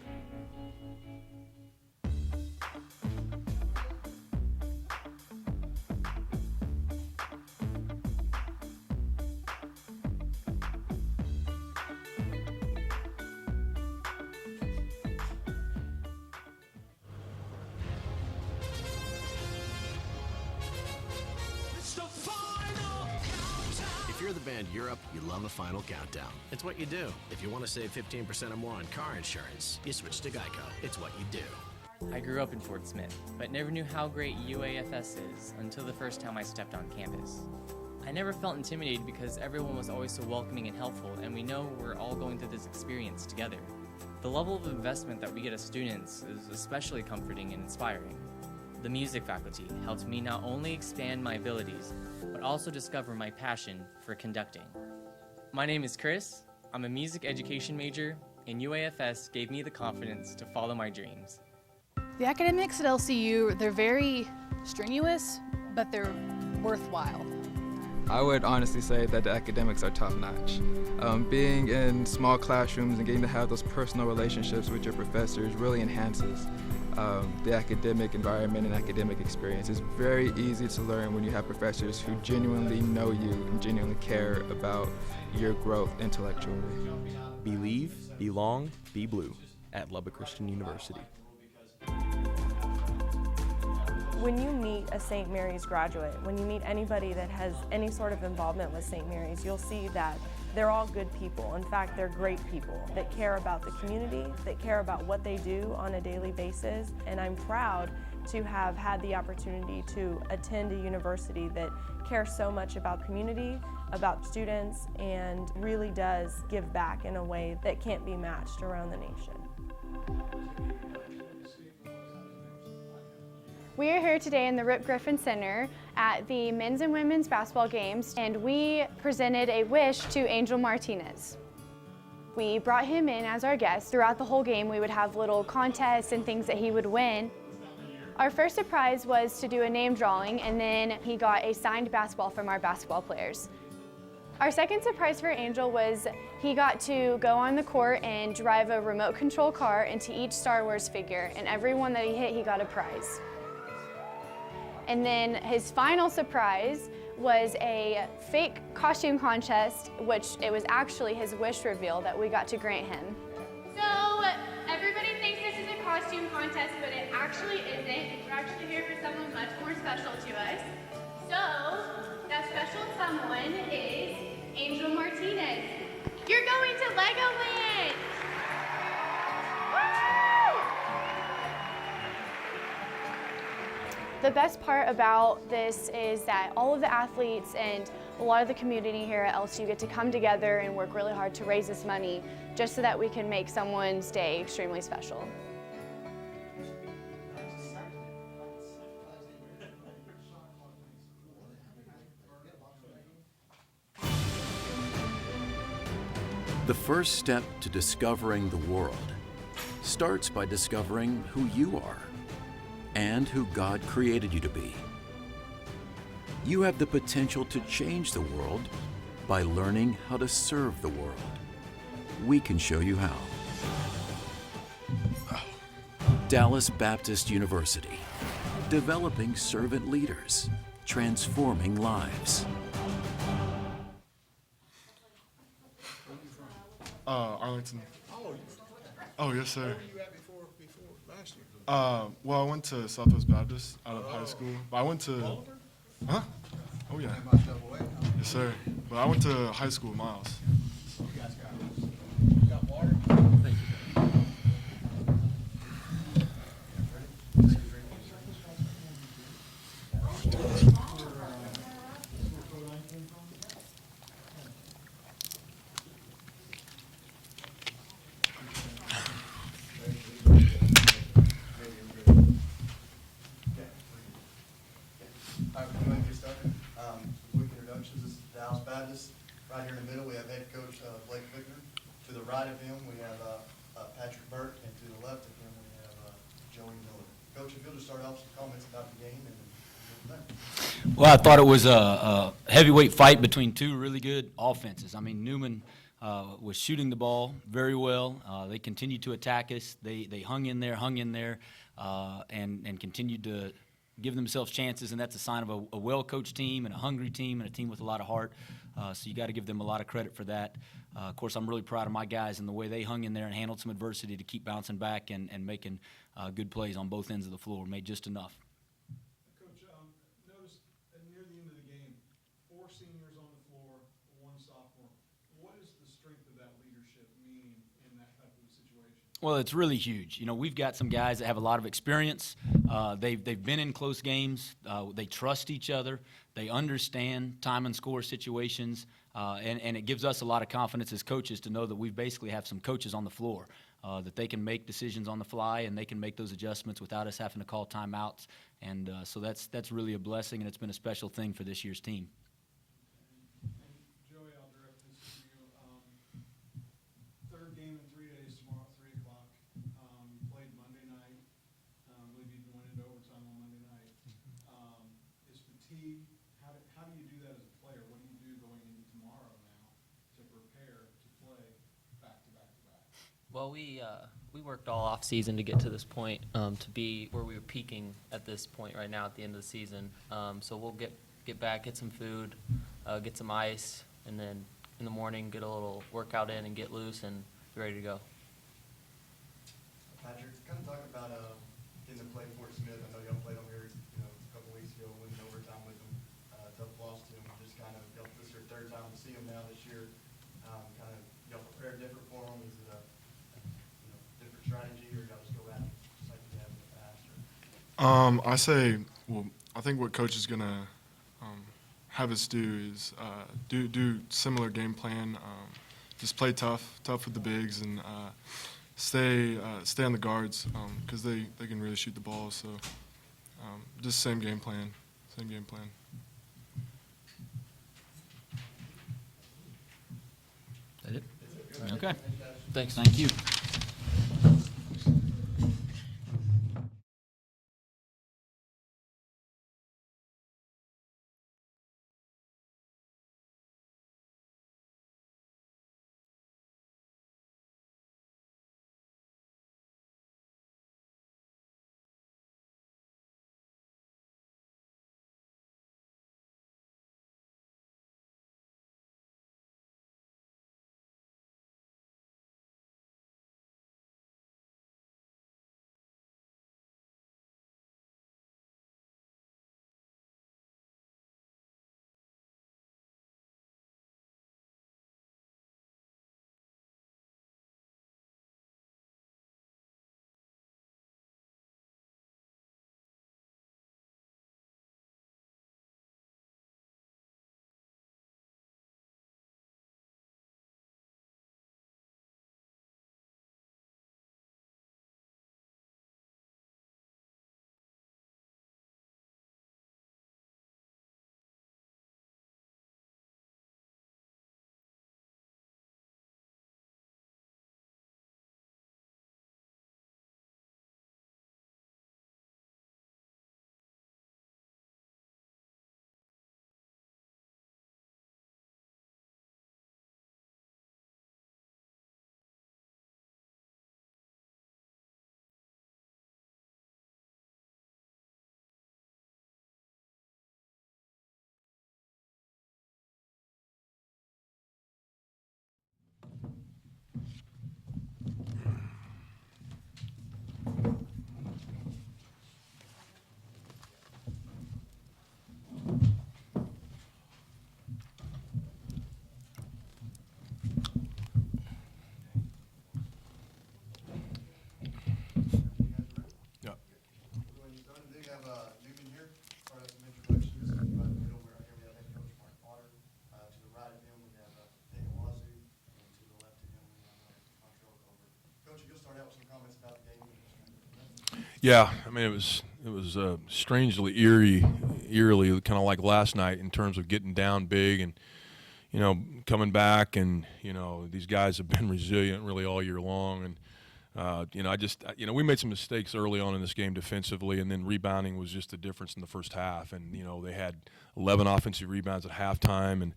If you're the band Europe, you love a final countdown. It's what you do. If you want to save 15% or more on car insurance, you switch to Geico. It's what you do. I grew up in Fort Smith, but never knew how great UAFS is until the first time I stepped on campus. I never felt intimidated because everyone was always so welcoming and helpful, and we know we're all going through this experience together. The level of investment that we get as students is especially comforting and inspiring. The music faculty helped me not only expand my abilities, but also discover my passion for conducting. My name is Chris, I'm a music education major, and UAFS gave me the confidence to follow my dreams. The academics at LCU, they're very strenuous, but they're worthwhile. I would honestly say that the academics are top-notch. Being in small classrooms and getting to have those personal relationships with your professors really enhances the academic environment and academic experience. It's very easy to learn when you have professors who genuinely know you and genuinely care about your growth intellectually. Believe, belong, be blue at Lubbock Christian University. When you meet a St. Mary's graduate, when you meet anybody that has any sort of involvement with St. Mary's, you'll see that they're all good people. In fact, they're great people that care about the community, that care about what they do on a daily basis. And I'm proud to have had the opportunity to attend a university that cares so much about community, about students, and really does give back in a way that can't be matched around the nation. We are here today in the Rip Griffin Center at the men's and women's basketball games, and we presented a wish to Angel Martinez. We brought him in as our guest. Throughout the whole game, we would have little contests and things that he would win. Our first surprise was to do a name drawing, and then he got a signed basketball from our basketball players. Our second surprise for Angel was he got to go on the court and drive a remote control car into each Star Wars figure, and every one that he hit, he got a prize. And then his final surprise was a fake costume contest, which it was actually his wish reveal that we got to grant him. So everybody thinks this is a costume contest, but it actually isn't. We're actually here for someone much more special to us. So that special someone is Angel Martinez. You're going to Legoland! The best part about this is that all of the athletes and a lot of the community here at LSU get to come together and work really hard to raise this money just so that we can make someone's day extremely special. The first step to discovering the world starts by discovering who you are and who God created you to be. You have the potential to change the world by learning how to serve the world. We can show you how. Dallas Baptist University, developing servant leaders, transforming lives. Arlington. Oh, yes, sir. Where were you at before last year? Well, I went to Southwest Baptist out of high school. But I went to. Huh? Oh, yeah. Yes, sir. But I went to high school with Miles. You guys got water? Thank you. Quick introductions. This is Dallas Baptist. Right here in the middle, we have head coach Blake Fickner. To the right of him, we have Patrick Burke, and to the left of him, we have Joey Miller. Coach, if you'll just start off some comments about the game and go from there. Well, I thought it was a heavyweight fight between two really good offenses. I mean, Newman was shooting the ball very well. They continued to attack us. They hung in there, and continued to give themselves chances, and that's a sign of a well-coached team and a hungry team and a team with a lot of heart. So you got to give them a lot of credit for that. Of course, I'm really proud of my guys and the way they hung in there and handled some adversity to keep bouncing back and making good plays on both ends of the floor. Made just enough. Coach, noticed near the end of the game, 4 seniors on the floor, 1 sophomore. What does the strength of that leadership mean in that type of a situation? Well, it's really huge. You know, we've got some guys that have a lot of experience. They've been in close games. They trust each other. They understand time and score situations, and it gives us a lot of confidence as coaches to know that we basically have some coaches on the floor, that they can make decisions on the fly and they can make those adjustments without us having to call timeouts. And so that's really a blessing, and it's been a special thing for this year's team. Joey, I'll direct this to you. Third game in 3 days tomorrow at 3 o'clock. You played Monday night. I believe you went into overtime on Monday night. Is fatigue, how do you do that as a player? What do you do going into tomorrow now to prepare to play back to back to back? Well, we worked all off season to get to this point, to be where we were peaking at this point right now at the end of the season. So we'll get back, get some food, get some ice, and then in the morning get a little workout in and get loose and be ready to go. Patrick, kind of talk about getting to play Fort Smith. I know y'all played them here, a couple weeks ago, winning overtime with them. Tough loss to them. Just kind of, this is your third time to see them now this year. Kind of, y'all prepared different for them. Is it a different strategy, or y'all just go at it just like you have in the past? I think what coach is gonna have us do is do similar game plan. Just play tough with the bigs, and stay on the guards, because they can really shoot the ball. So just same game plan. That it? Okay. Thanks. Thank you. Yeah, I mean it was strangely eerily kind of like last night in terms of getting down big and coming back, and these guys have been resilient really all year long, and we made some mistakes early on in this game defensively, and then rebounding was just the difference in the first half, and they had 11 offensive rebounds at halftime, and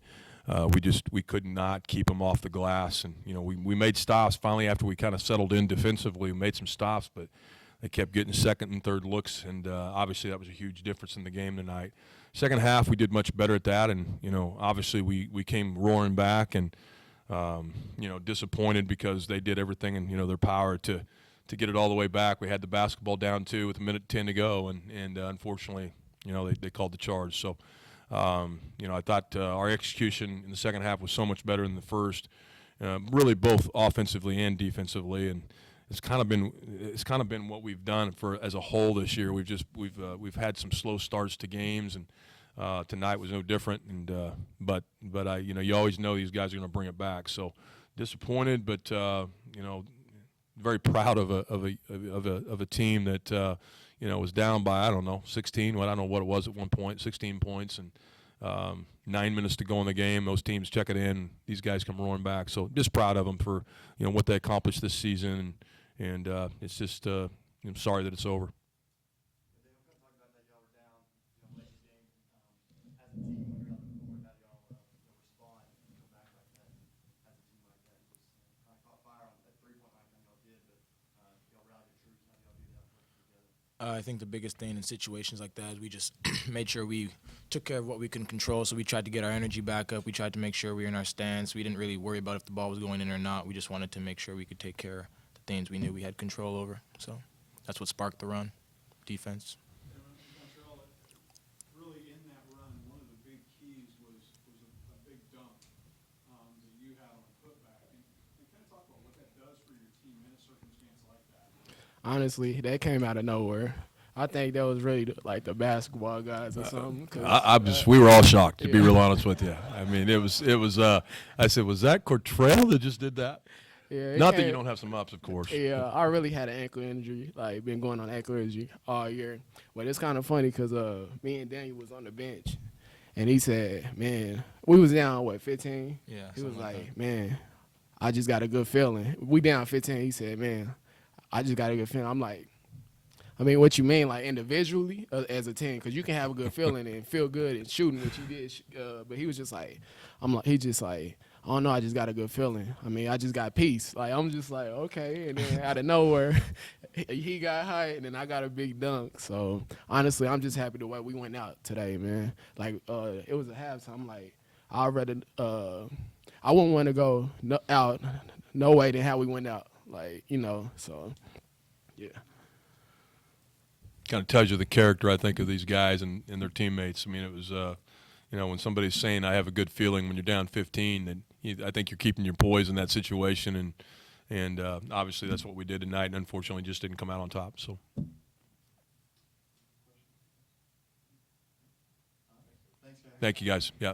we could not keep them off the glass, and we made stops finally after we kind of settled in defensively. We made some stops, but they kept getting second and third looks, and obviously that was a huge difference in the game tonight. Second half, we did much better at that, and obviously we came roaring back, and disappointed because they did everything in their power to get it all the way back. We had the basketball down too with a minute 10 to go, and unfortunately, they called the charge. So, I thought our execution in the second half was so much better than the first, really both offensively and defensively, and it's kind of been what we've done as a whole this year. We've had some slow starts to games, and tonight was no different. And but you always know these guys are going to bring it back. So disappointed, but very proud of a team that was down by 16. Well, I don't know what it was at one point, 16 points, and 9 minutes to go in the game. Those teams check it in. These guys come roaring back. So just proud of them for what they accomplished this season. And it's just I'm sorry that it's over. I think the biggest thing in situations like that is we just made sure we took care of what we can control. So we tried to get our energy back up. We tried to make sure we were in our stance. We didn't really worry about if the ball was going in or not. We just wanted to make sure we could take care of the things we knew we had control over. So that's what sparked the run, defense. Really in that run, one of the big keys was a big dunk that you had on the putback. And kind of talk about what that does for your team in a circumstance like that. Honestly, that came out of nowhere. I think that was really like the basketball guys or something. We were all shocked, to be real honest with you. I mean, it was. I said, was that Cortrell that just did that? Yeah, Not that you don't have some ups, of course. Yeah, I really had an ankle injury, like been going on ankle injury all year. But it's kind of funny because me and Daniel was on the bench, and he said, "Man, we was down 15." Yeah. He was like, "Man, I just got a good feeling." We down 15. He said, "Man, I just got a good feeling." I'm like, I mean, what you mean, like individually as a team? Because you can have a good feeling and feel good and shooting what you did. But he was just like, he just like, I don't know, I just got a good feeling. I mean, I just got peace. Like, I'm just like, okay. And then out of nowhere, he got high, and then I got a big dunk. So, honestly, I'm just happy the way we went out today, man. Like, it was a halftime. Like, I wouldn't want to go out no way than how we went out. Like, so, yeah. Kind of tells you the character, I think, of these guys and their teammates. I mean, it was, when somebody's saying, I have a good feeling when you're down 15, then I think you're keeping your poise in that situation. And obviously that's what we did tonight, and unfortunately just didn't come out on top. So. Thank you, guys. Yeah.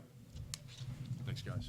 Thanks, guys.